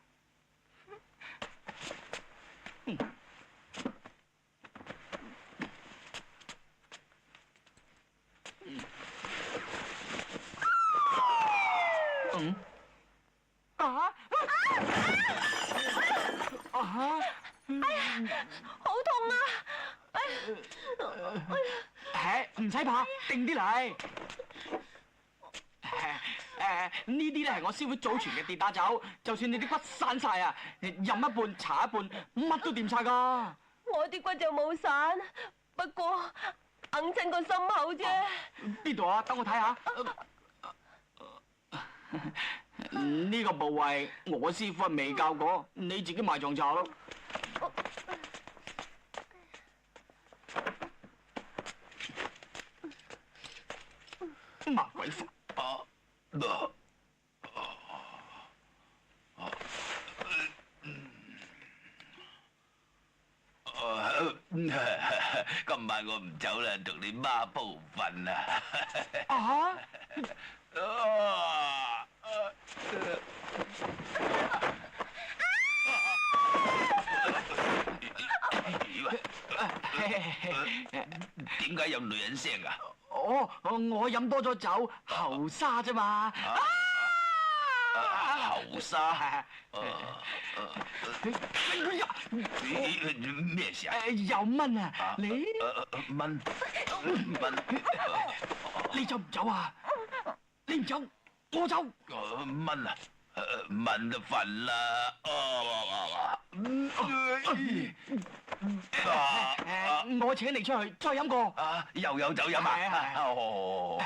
好痛啊！唔使怕，定啲嚟。呢啲咧係我師傅祖傳嘅跌打酒，就算你啲骨散晒啊，飲一半搽一半，乜都掂晒噶。我啲骨就冇散，不過硬親個心口啫。邊度啊？等我睇下。呢個部位我師傅未教過，你自己埋床查咯。麻鬼煩！今晚我唔走啦，同你孖鋪瞓啊！啊！點解有女人聲㗎？哦，我飲多咗酒，喉沙啫嘛。喉沙？咩事啊？有蚊啊！你蚊？你走唔走啊？你唔走，我走。蚊啊！蚊就瞓啦。我請你出去再飲過。啊，又有酒飲啊！係啊係啊哦，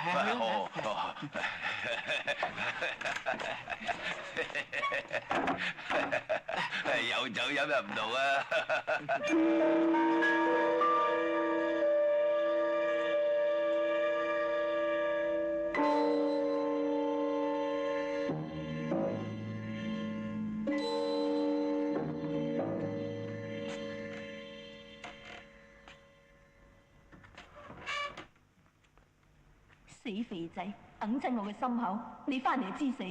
有酒飲又唔同啊！死肥仔，揞親我嘅心口，你翻嚟就知死。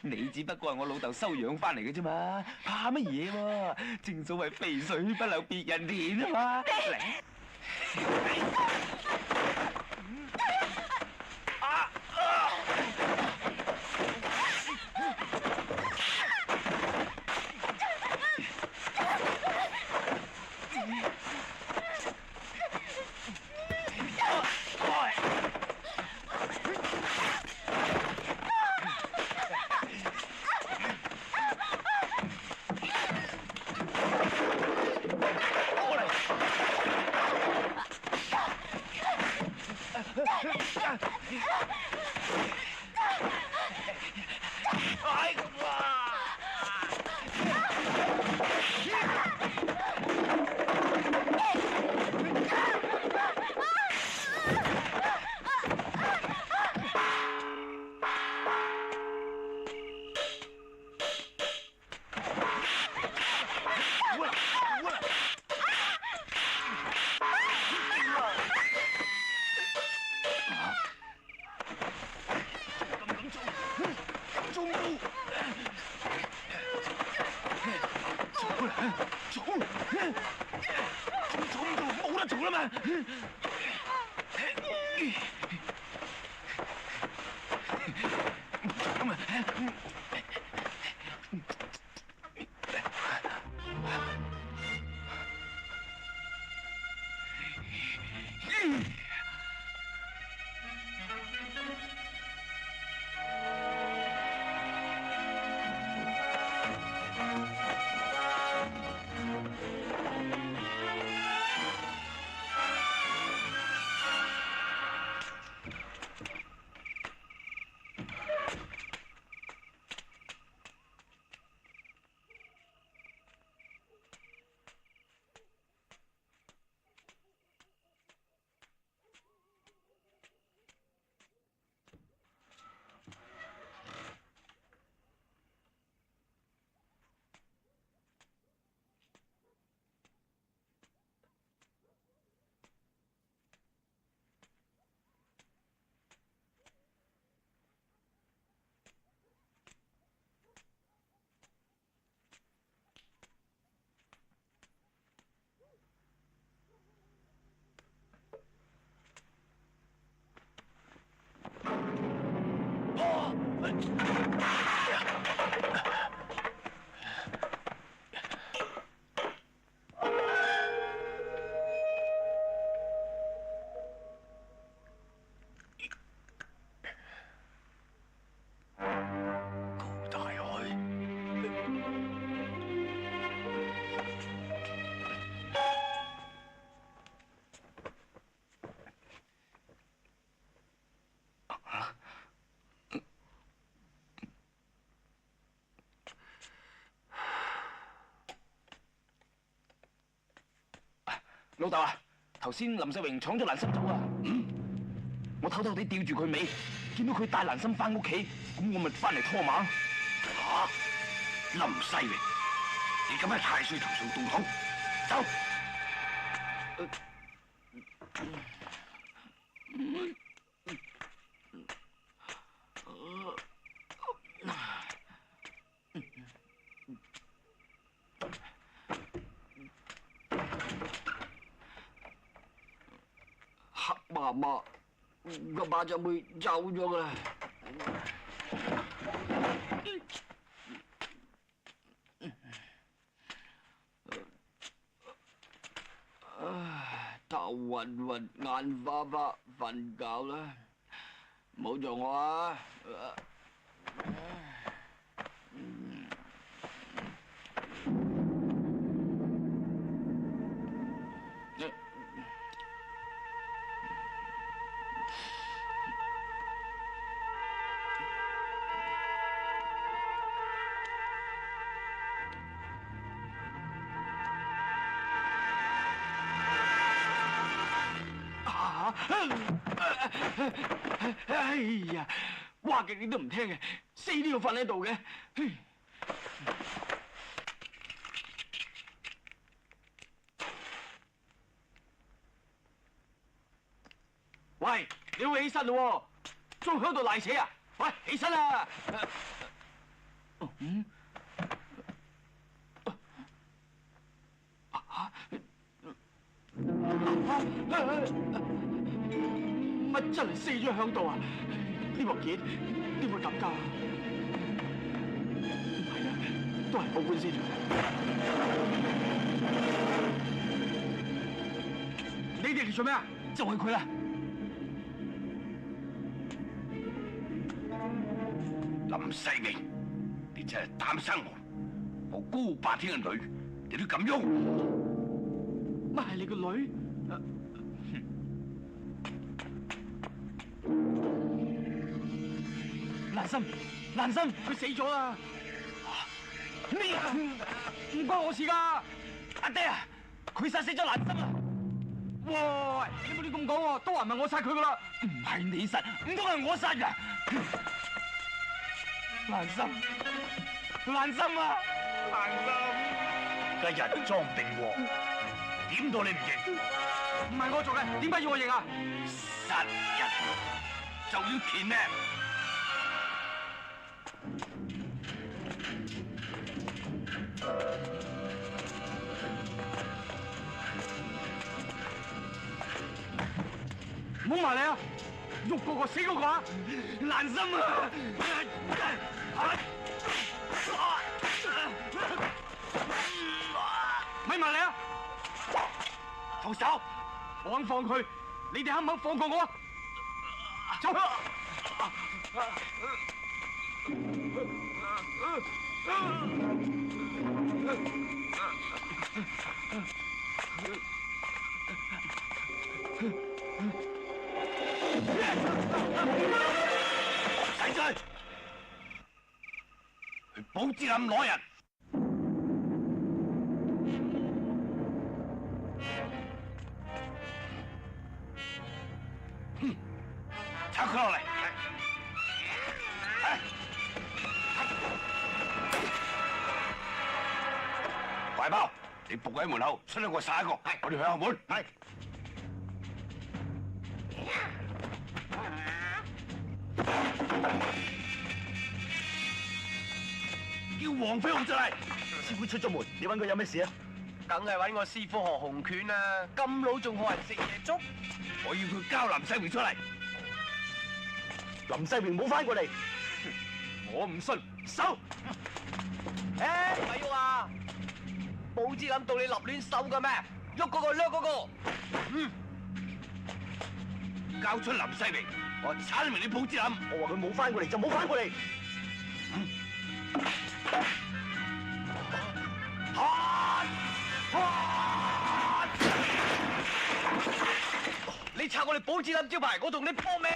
你只不過係我老豆收養翻嚟嘅啫嘛，怕乜嘢喎？正所謂肥水不流別人田啊嘛。冇得做啦嘛！老豆啊，頭先林世榮闖咗蘭心走啊！我偷偷地吊住佢尾，見到佢帶蘭心翻屋企，咁我咪翻嚟拖馬。嚇！林世榮，你咁喺太歲頭上動土，走！黑媽媽，個馬就會走咗噶啦。頭暈暈，眼花花，瞓覺啦，唔好做我啊！哎呀，話極你都唔聽嘅，死都要瞓喺度嘅。喂，你要起身咯，仲喺度賴扯啊！喂，起身啊！乜真係死咗喺度啊？呢鑊件點會咁㗎？唔係啊，都係報官先。你哋嚟做咩啊？就係佢啦！林世明，你真係膽生毛！我高霸天嘅女，你都咁喐？乜係你個女？蘭心，佢死咗啦！咩？唔關我事噶，阿爹啊，佢殺死咗蘭心啊！喂，你冇亂咁講喎，都話唔係我殺佢噶啦，唔係你殺，唔通係我殺噶？蘭心啊！蘭心，個人贓並獲，點到你唔認？唔係我做嘅，點解要我認啊？殺人就要填命。唔好埋嚟啊！喐嗰個死嗰個啊！蘭心啊！咪埋嚟啊！放手！我肯放佢，你哋肯唔肯放過我啊？走！使追去寶芝林攞人。拆佢落嚟。大炮，你伏喺門口，出一個殺一個。係，我哋去後門。係。叫黃飛鴻出嚟。師傅出咗門，你揾佢有咩事啊？梗係揾我師傅學紅拳啦！咁老仲學人食夜粥？我要佢交林世榮出嚟。林世榮冇翻過嚟，我唔信，收！唔係喐啊！報紙諗到你立亂手嘅咩？喐嗰個，掠嗰個。交出林世榮，我鏟明你報紙諗。我話佢冇翻過嚟就冇翻過嚟。你拆我哋寶芝林招牌，我同你搏命！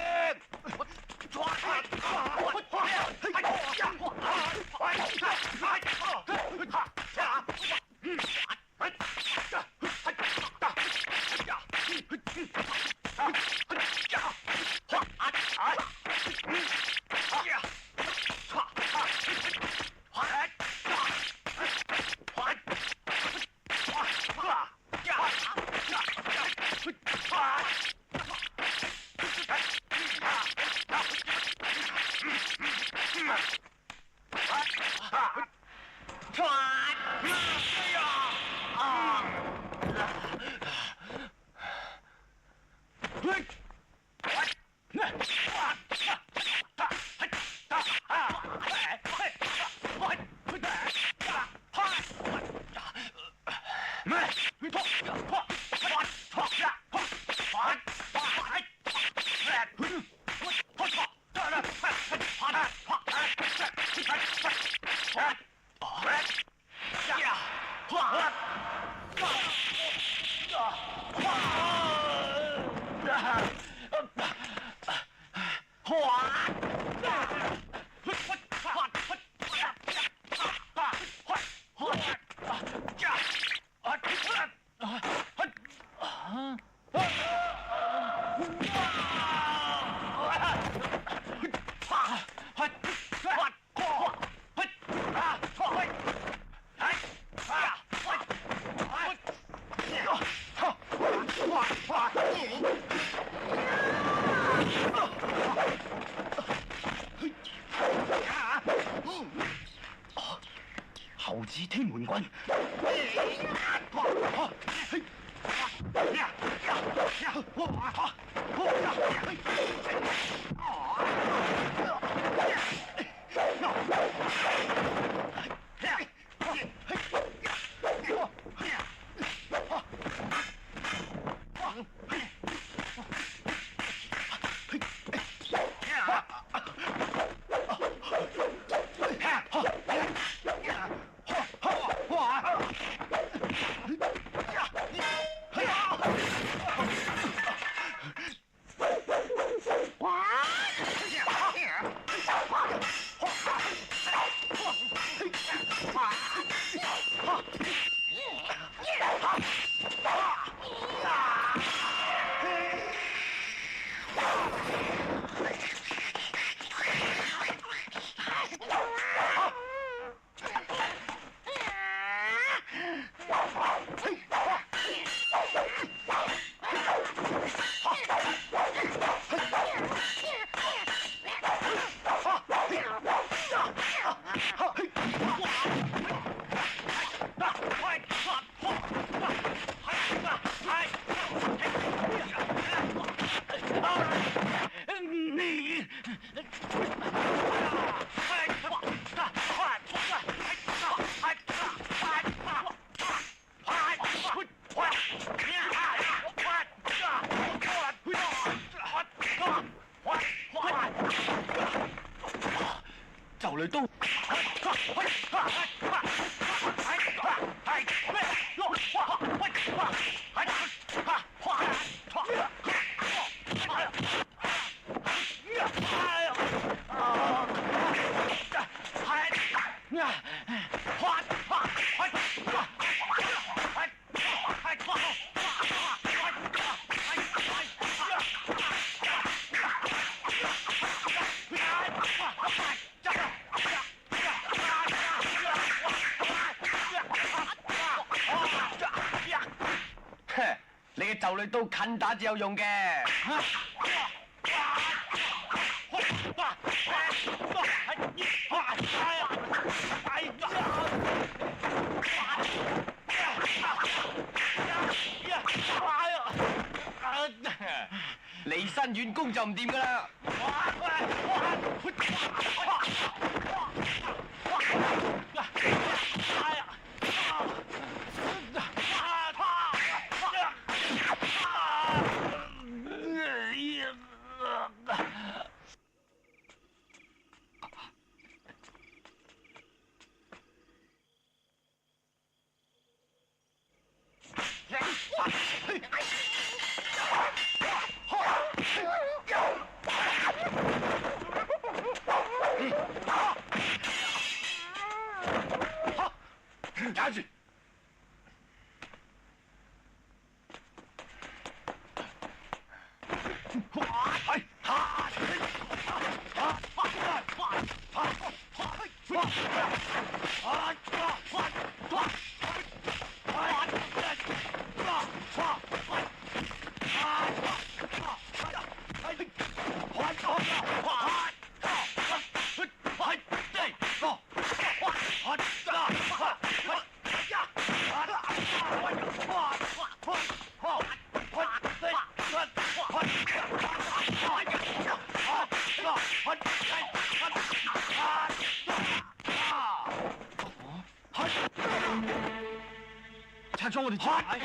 猴子天門棍。就嚟到。你嘅就嚟刀近打至有用嘅。離身遠攻就唔掂㗎啦。打住！拆咗我哋招牌。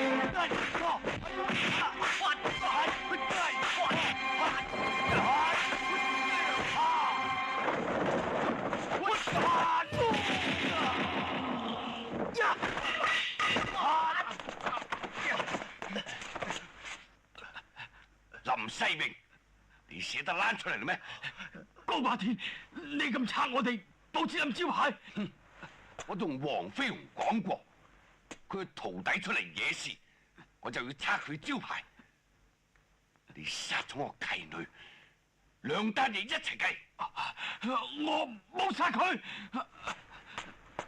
林林世榮，你寫得攬出嚟啦咩？高霸天，你咁拆我哋寶芝林招牌，我同黃飛鴻講過，佢徒弟出嚟惹事，我就要拆佢招牌。你殺咗我契女，兩單嘢一齊計。我冇殺佢。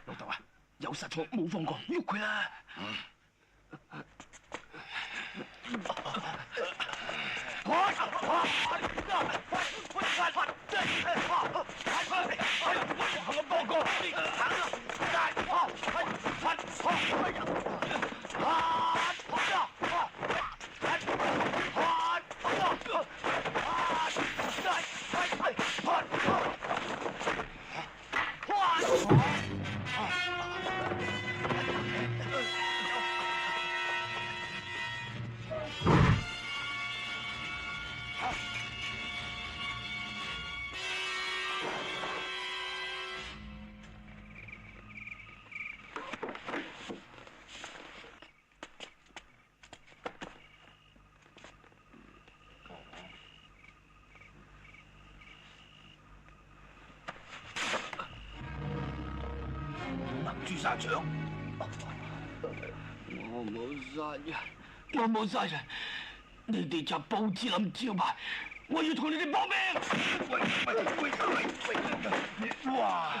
老豆啊，有殺錯冇放過，喐佢啦！朱沙長，我冇殺人，我冇殺人，你哋就寶芝林招牌，我要同你哋搏命！哇！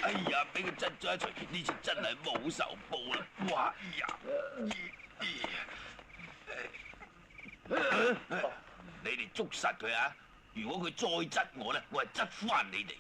哎呀，俾佢窒咗一錘，呢次真係冇仇報啦！哇呀！你哋捉實佢啊！如果佢再窒我咧，我係窒翻你哋。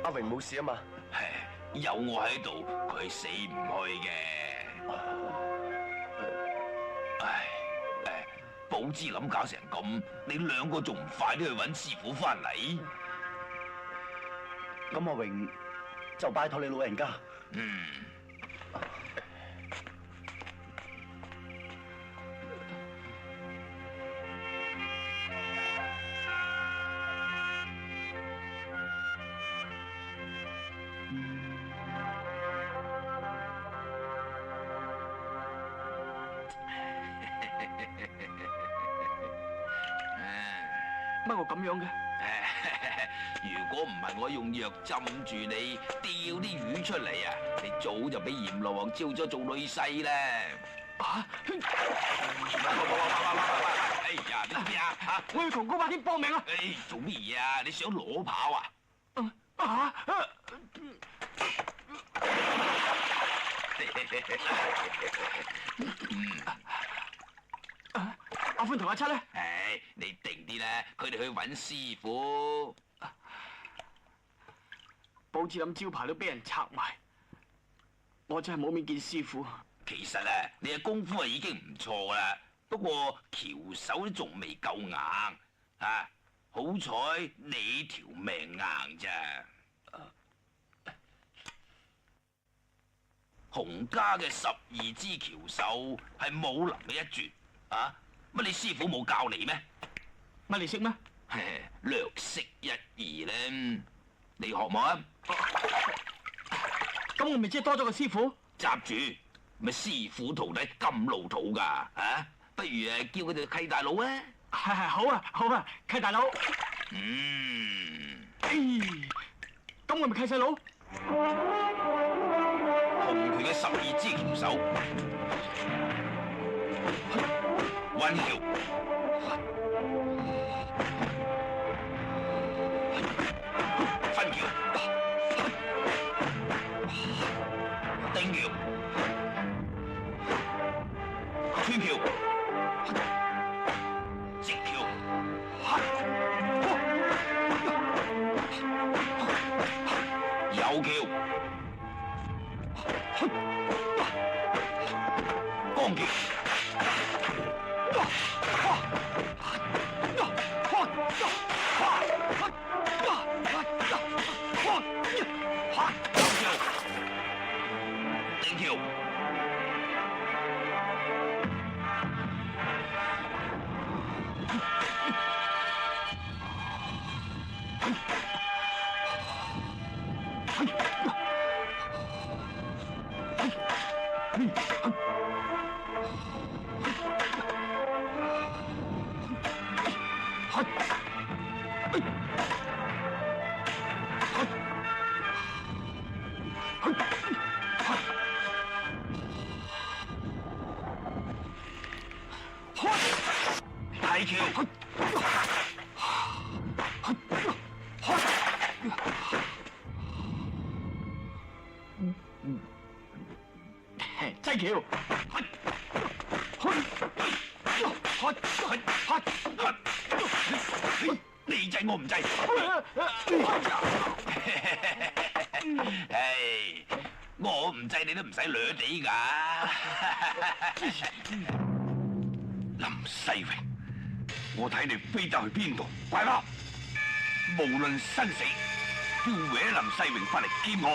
阿榮冇事啊嘛？有我喺度，佢死唔去嘅。寶芝林搞成咁，你兩個仲唔快啲去揾師傅翻嚟？咁阿榮就拜託你老人家。乜我咁樣嘅？如果唔係我用藥浸住你，釣啲魚出嚟啊，你早就俾閻羅王招咗做女婿啦！啊！哎呀，你做咩啊？嚇！我要同高霸天搏命啊！哎，做乜嘢啊？你想裸跑啊？阿歡同阿七咧？唉，你定啲啦，佢哋去揾師傅。寶芝林招牌都俾人拆埋，我真係冇面見師傅。其實啊，你嘅功夫啊已經唔錯啦，不過翹手都仲未夠硬啊！好彩你條命硬咋。洪家嘅12支翹手係武林嘅一絕啊！乜你師傅冇教你咩？乜你識咩？略識一二咧，你學冇啊？咁我咪即係多咗個師傅？閘住！咪師傅徒弟咁老土噶啊！不如叫佢哋契大佬啊！係好啊好啊，契大佬。咁我咪契細佬。洪拳嘅12支翹手，溫翹、分翹、丁翹、穿翹、直翹、右翹。光劍、大橋。濟橋。你制我唔制。唉，我唔制你都唔使掠地㗎。林世榮，我睇你飛得去邊度？乖啦，無論生死，都要搲林世榮翻嚟見我。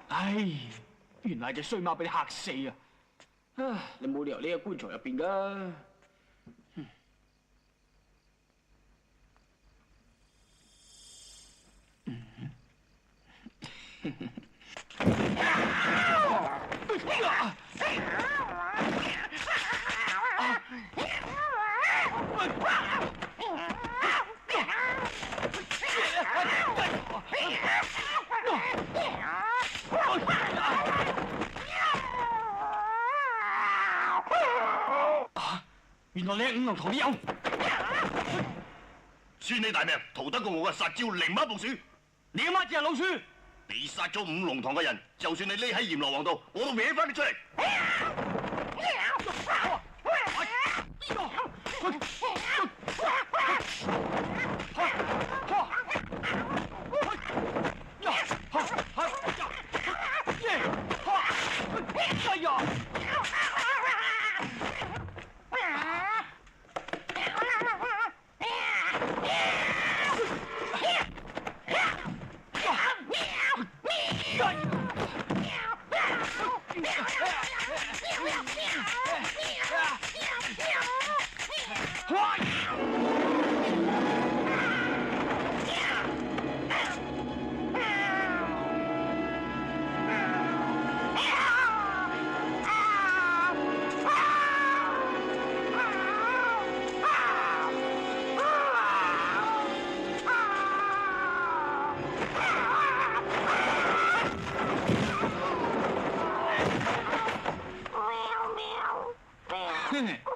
唉，原來隻衰貓俾你嚇死啊！你冇理由匿喺棺材入邊噶。原來你係五龍圖啲友，算你大命，逃得過我嘅殺招靈貓捕鼠。你阿媽只係老鼠。你殺咗五龍堂嘅人，就算你匿喺閻羅王度，我都搲翻你出嚟。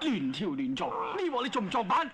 亂跳亂撞，呢鑊你仲唔撞板？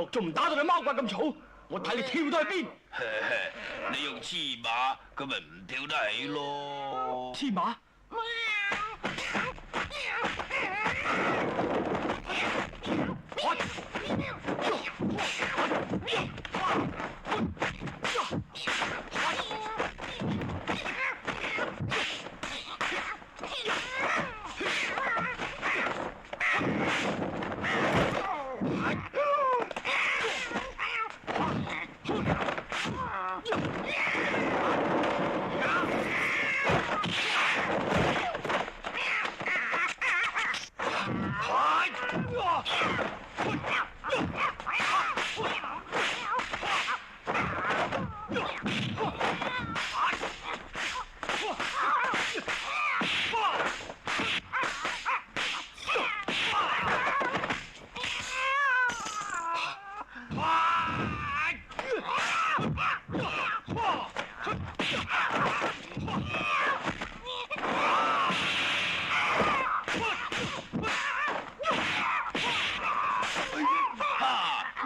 仲唔打到你貓怪咁嘈？我睇你跳到去邊？你用黐馬，佢咪唔跳得起咯？黐馬？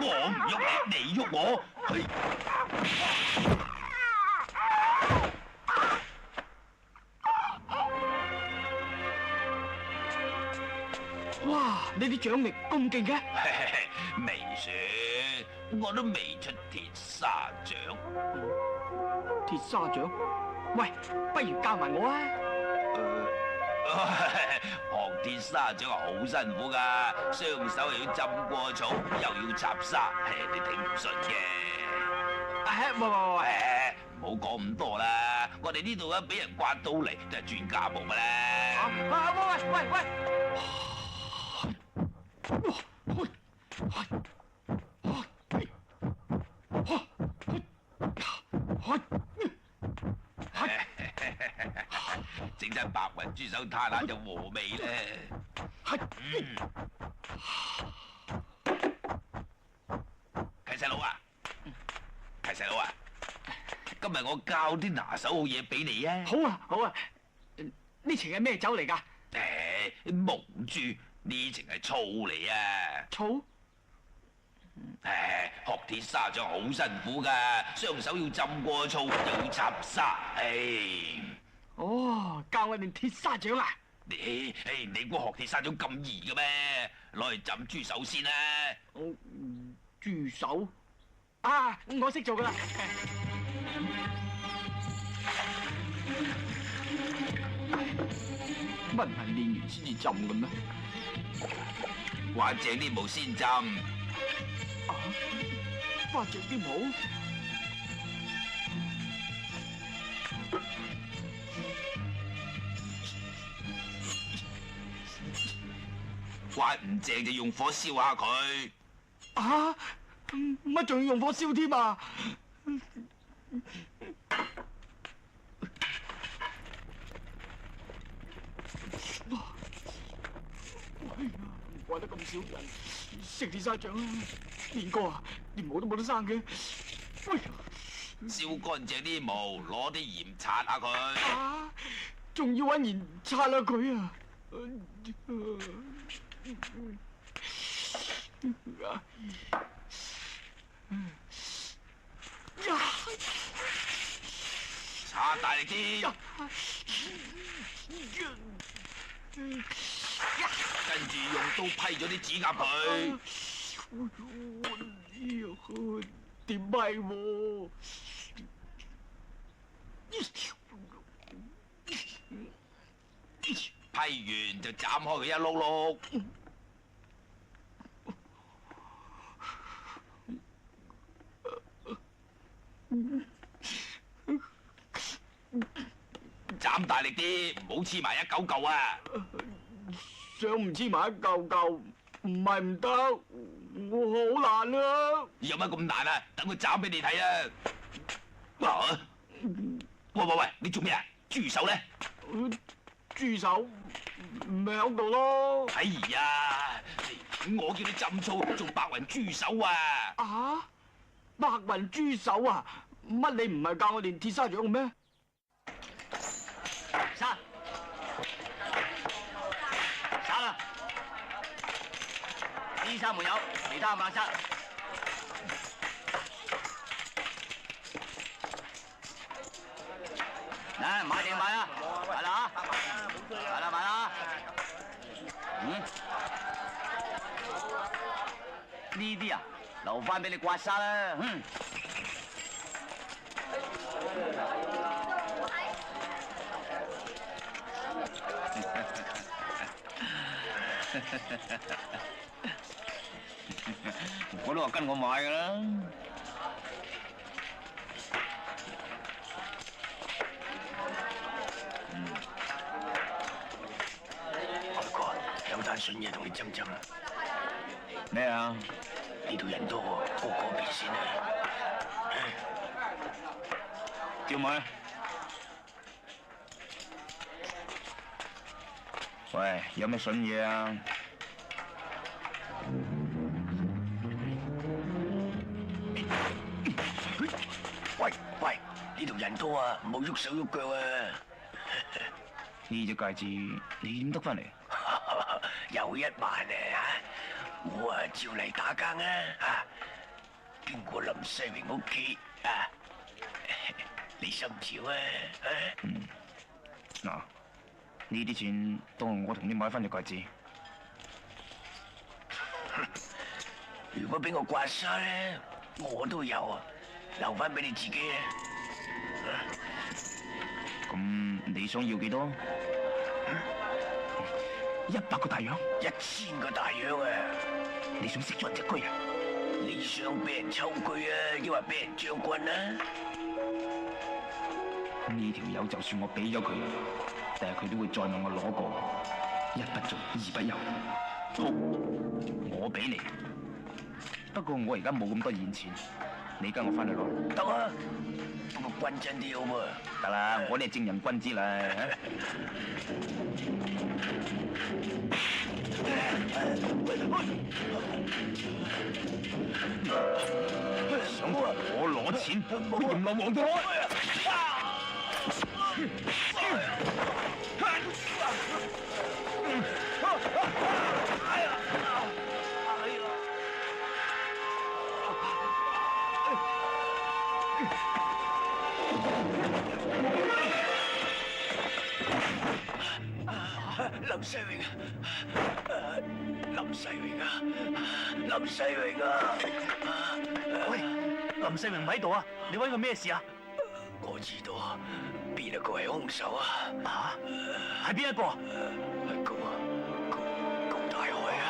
我唔喐你，你喐我。哇！你啲掌力咁勁嘅？未算，我都未出鐵砂掌。鐵砂掌？喂，不如教埋我啊！學鐵砂掌係好辛苦噶，雙手又要浸過草，又要插沙，你頂唔順嘅。喂，唔好講咁多啦，我哋呢度啊俾人刮到嚟都係專家部嘅啦。整隻白雲豬手攤下就和味咧。契細佬啊，契細佬啊，今日我教啲拿手好嘢俾你啊！好啊，好啊。呢程係咩酒嚟㗎？蒙豬呢程係醋嚟啊！醋？學鐵砂掌好辛苦噶，雙手要浸過醋，又要插沙，哦，教我練鐵砂掌啊！你估學鐵砂掌咁易嘅咩？攞嚟浸豬手先啦。豬手？啊，我識做噶啦。乜唔係練完先至浸嘅咩？挖正啲毛先浸。啊！挖正啲毛？挖唔正就用火燒下佢。啊！乜仲要用火燒添啊？唔怪得咁少人食鐵砂掌啦。練哥啊，連毛都冇得生嘅。燒乾淨啲毛，攞啲鹽擦下佢。啊！仲要揾鹽擦下佢啊！擦大力啲，跟住用刀批咗啲指甲佢。點批喎？批完就斬開佢一碌碌。斬大力啲，唔好黐埋一嚿嚿啊！想唔黐埋一嚿嚿，唔係唔得，我好難啊！有乜咁難啊？等佢斬俾你睇啊！啊！喂，你做咩啊？豬手咧？豬手唔係喺度咯。哎呀，我叫你浸醋做白雲豬手啊！啊！白雲豬手啊？乜你唔係教我練鐵砂掌嘅咩？殺啦！呢三門友，其他馬殺。嚟買定買啦，買啦嚇，買啦買啦。呢啲啊，留翻俾你刮痧啦。我都話跟我買㗎啦。阿哥，有單信嘢同你斟斟。咩啊？呢度人多喎，過嗰邊先啊！叫埋。喂，有咩筍嘢啊？喂，呢度人多啊，唔好喐手喐腳啊！呢隻戒指你點得翻嚟？又1萬啊！我啊照嚟打更啊！經過林世榮屋企啊，你心照啊？嗱，呢啲錢當我同你買翻隻戒指。如果俾我刮痧咧，我都有啊，留翻俾你自己啊。咁你想要幾多？100個大洋，1000個大洋啊！你想食咗人隻車啊？你想俾人抽車啊，抑或俾人將軍啊？呢條友就算我俾咗佢，但係佢都會再問我攞過，一不做二不休。好，我俾你。不過我而家冇咁多現錢，你跟我翻去攞。得啊，不過均真啲好喎。得啦，我哋係正人君子啦。想同我攞錢，不嫌流氓多。林世榮啊！林世榮啊！林世榮啊！喂，林世榮唔喺度啊！你揾佢咩事啊？我知道啊，邊一個係兇手啊？嚇？係邊一個啊？係高大海啊！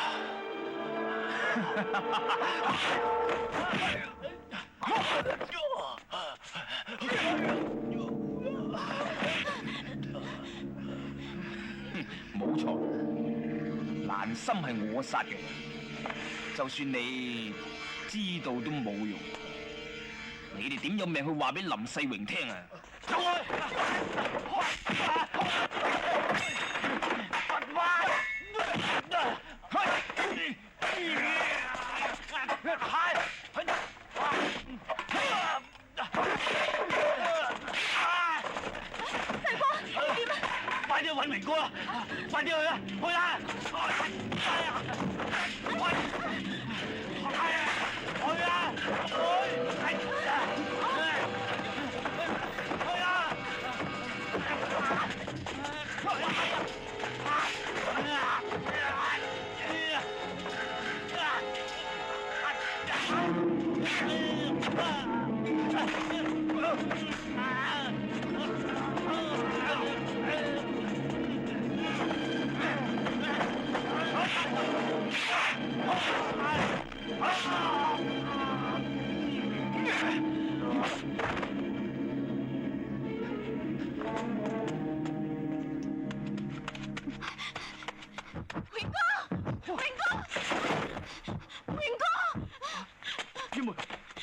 冇錯，蘭心係我殺嘅，就算你知道都冇用。你哋點有命去話俾林世榮聽啊？走快啲去揾明哥啦！快啲去啦！去啦！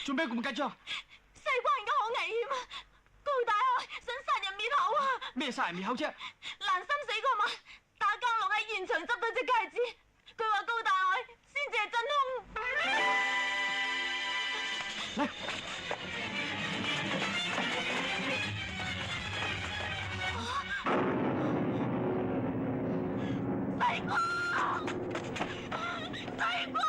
做咩咁緊張？西關而家好危險啊！高大海想殺人滅口啊！咩殺人滅口啫？蘭心死嗰晚，打更龍喺現場執到隻戒指，佢話高大海先至係真兇。嚟！西關！西關！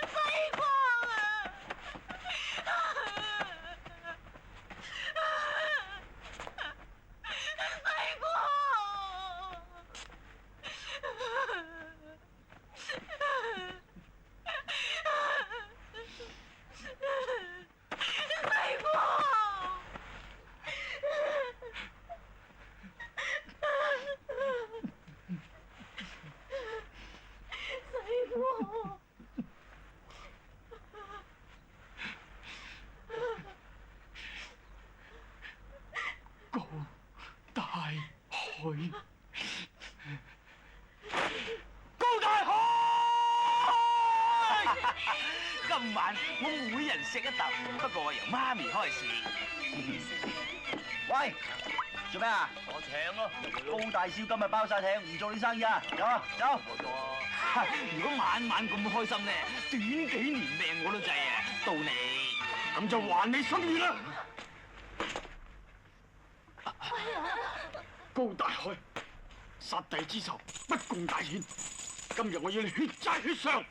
西今晚我每人食一啖，不過我由媽咪開始。喂，做咩啊？我請咯。高大少今日包晒艇，唔做呢生意啊！走啊，走！如果晚晚咁開心咧，短幾年命我都制啊！到你，咁就還你心意啦。高大海，殺弟之仇，不共戴天。今日我要你血債血償！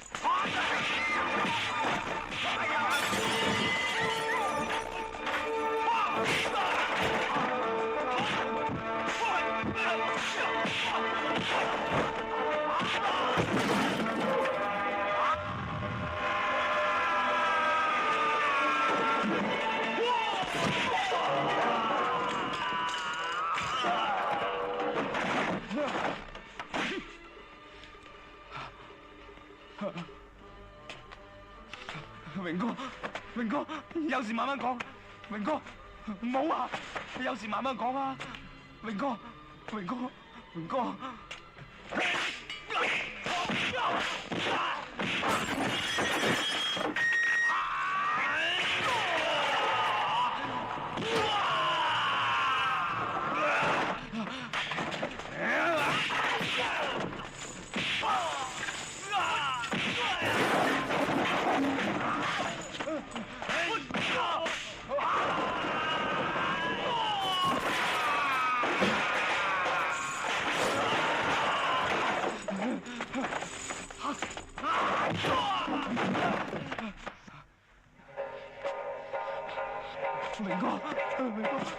榮哥，有事慢慢講。榮哥，唔好啊！有事慢慢講啊！榮哥。榮哥，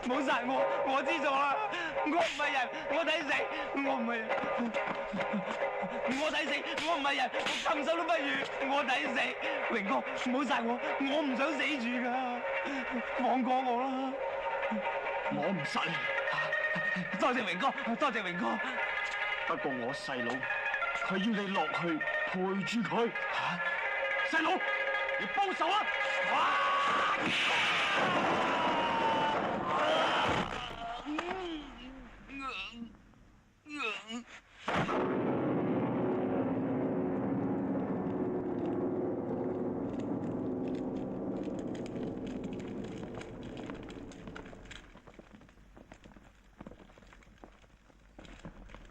唔好殺我，我知錯啦，我唔係人，我抵死，我唔係人，我抵死，我唔係人，我禽獸都不如，我抵死，榮哥，唔好殺我，我唔想死住噶，放過我啦，我唔殺你，多謝榮哥，多謝榮哥，不過我細佬佢要你落去陪住佢，細佬，你報仇啊！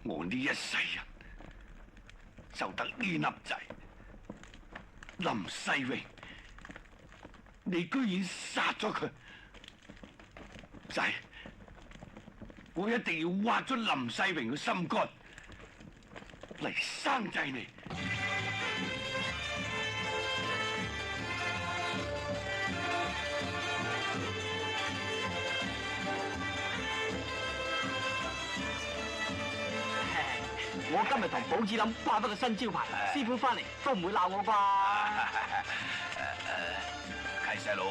我呢一世人就得呢粒仔，林世榮，你居然殺咗佢，仔，我一定要挖咗林世榮嘅心肝嚟生祭你。我今日同寶子林掛翻個新招牌，師傅翻嚟都唔會鬧我啩？契細佬，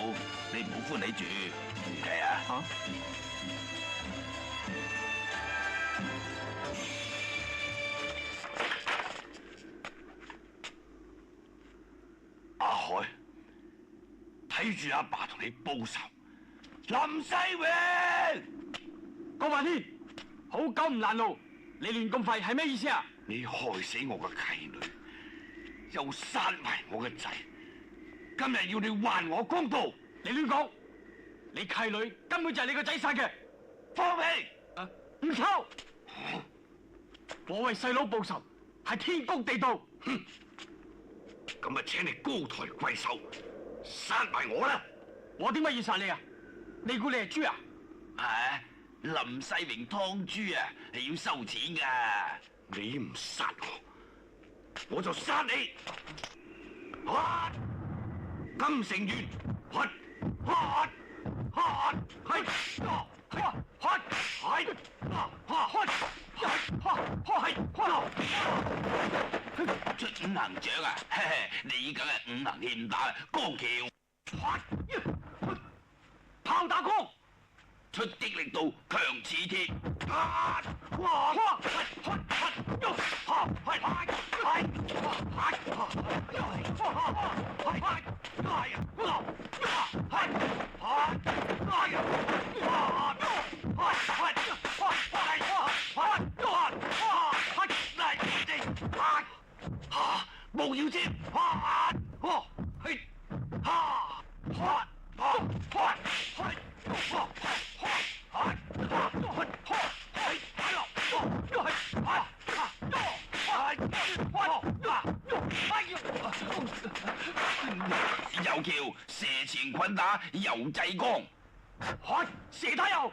你唔好歡喜住，唔奇啊！阿海，睇住阿爸同你報仇。林世榮，江華天，好久唔攔路。你亂咁吠係咩意思啊？你害死我嘅契女，又殺埋我嘅仔，今日要你還我公道！你亂講，你契女根本就係你個仔殺嘅。放屁！唔錯，我為細佬報仇係天公地道。哼！咁啊，請你高抬貴手，殺埋我啦！我點解要殺你啊？你估你係豬啊？林世榮劏豬啊，係要收錢噶。你唔殺我，我就殺你！金城元，出五行掌啊！你梗係五行欠打，高橋炮打光。出擊力度強似鐵，冇要尖，右橋射前棍打右濟光，蛇打右，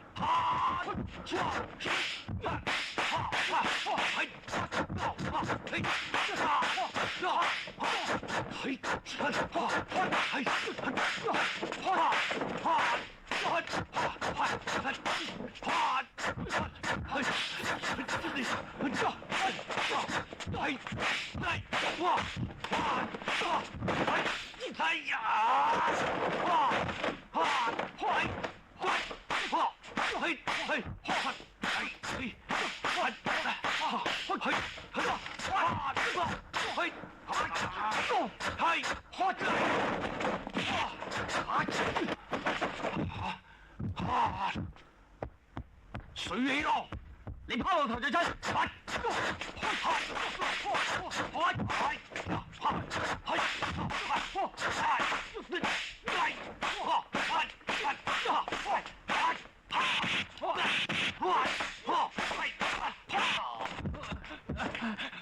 水起咯！你拋落頭就真。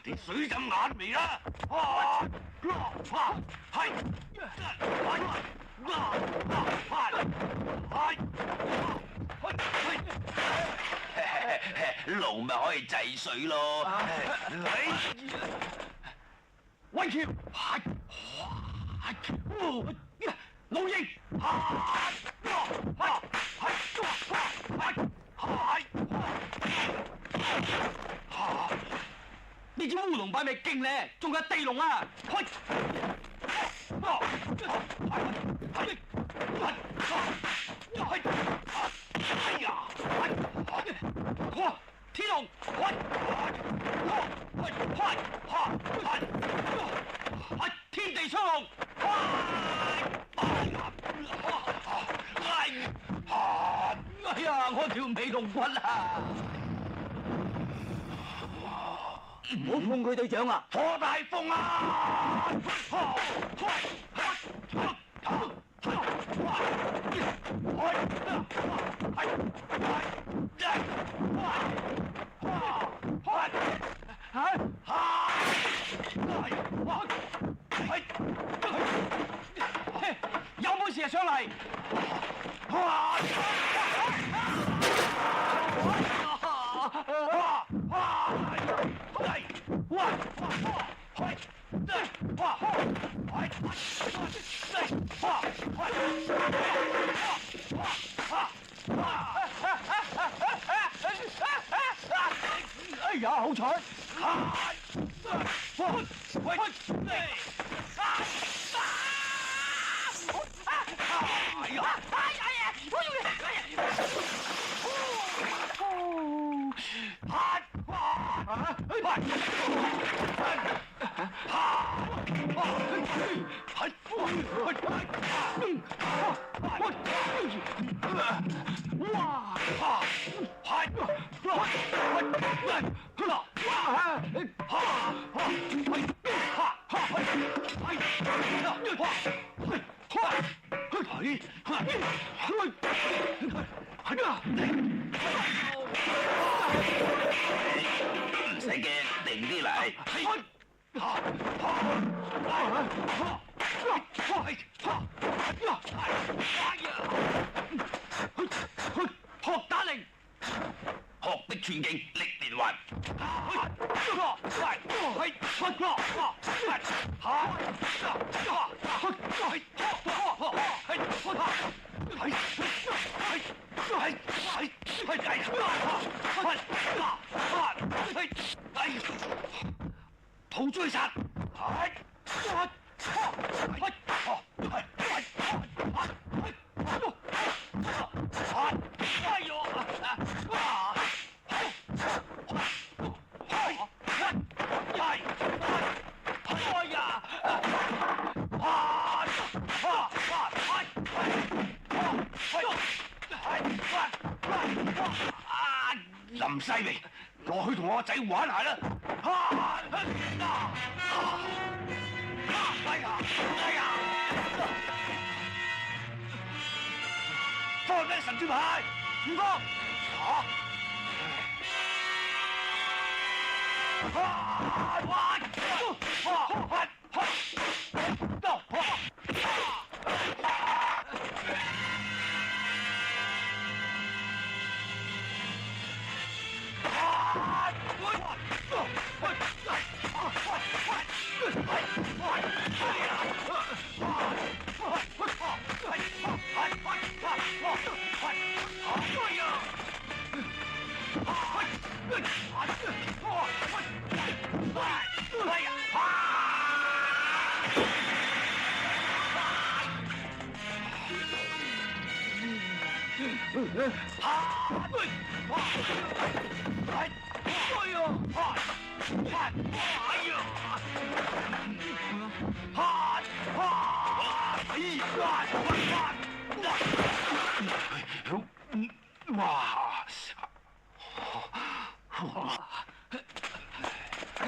你水浸眼眉啦！龍咪可以制水咯。威橋，老鷹，呢支烏龍擺咪勁咧，仲有地龍啊！天龍，天地雙龍，哎呀，我條尾龍骨啊！唔好碰佢隊長啊！火大風啊！有本事就上嚟！哎呀，好彩！唔使驚，定啲嚟。學打令，學的寸勁，力連環。土追殺！林世榮，落去同我個仔玩下啦！哎呀！放緊神主牌，唔放。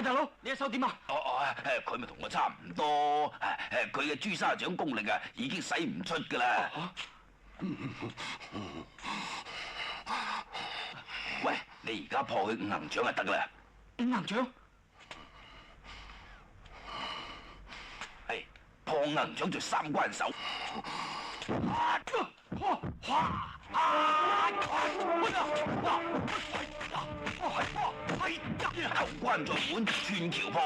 大佬，你隻手點啊？佢咪同我差唔多，佢嘅朱砂掌功力啊，已經使唔出噶啦。喂，你而家破佢五行掌就得啦。五行掌？係破五行掌就三關手。頭關在滿，串橋破。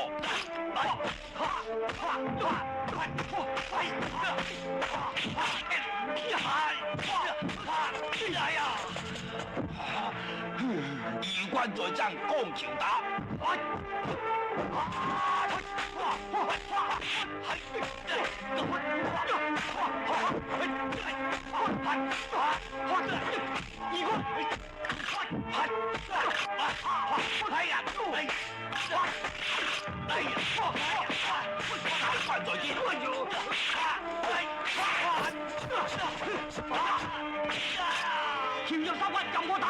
二關在爭，江橋打。關在肩。條入三關任我打。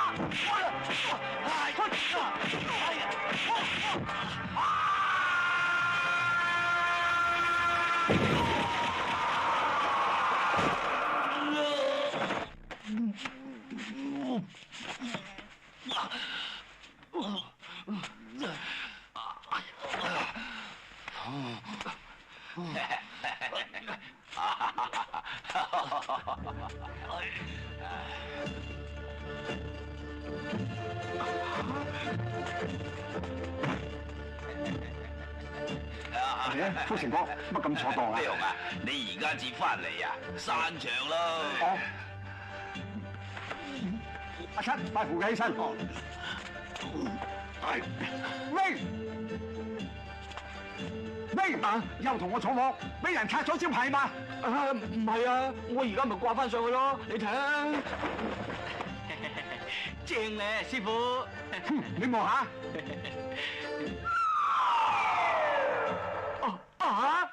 福成哥，乜咁錯當啊？咩用啊？你而家至翻嚟啊？散場咯！阿七，快扶佢起身！喂，又同我坐鑊，俾人拆咗招牌嘛？唔係啊，我而家咪掛翻上去咯，你睇啊，正咧，師傅。你望下。啊！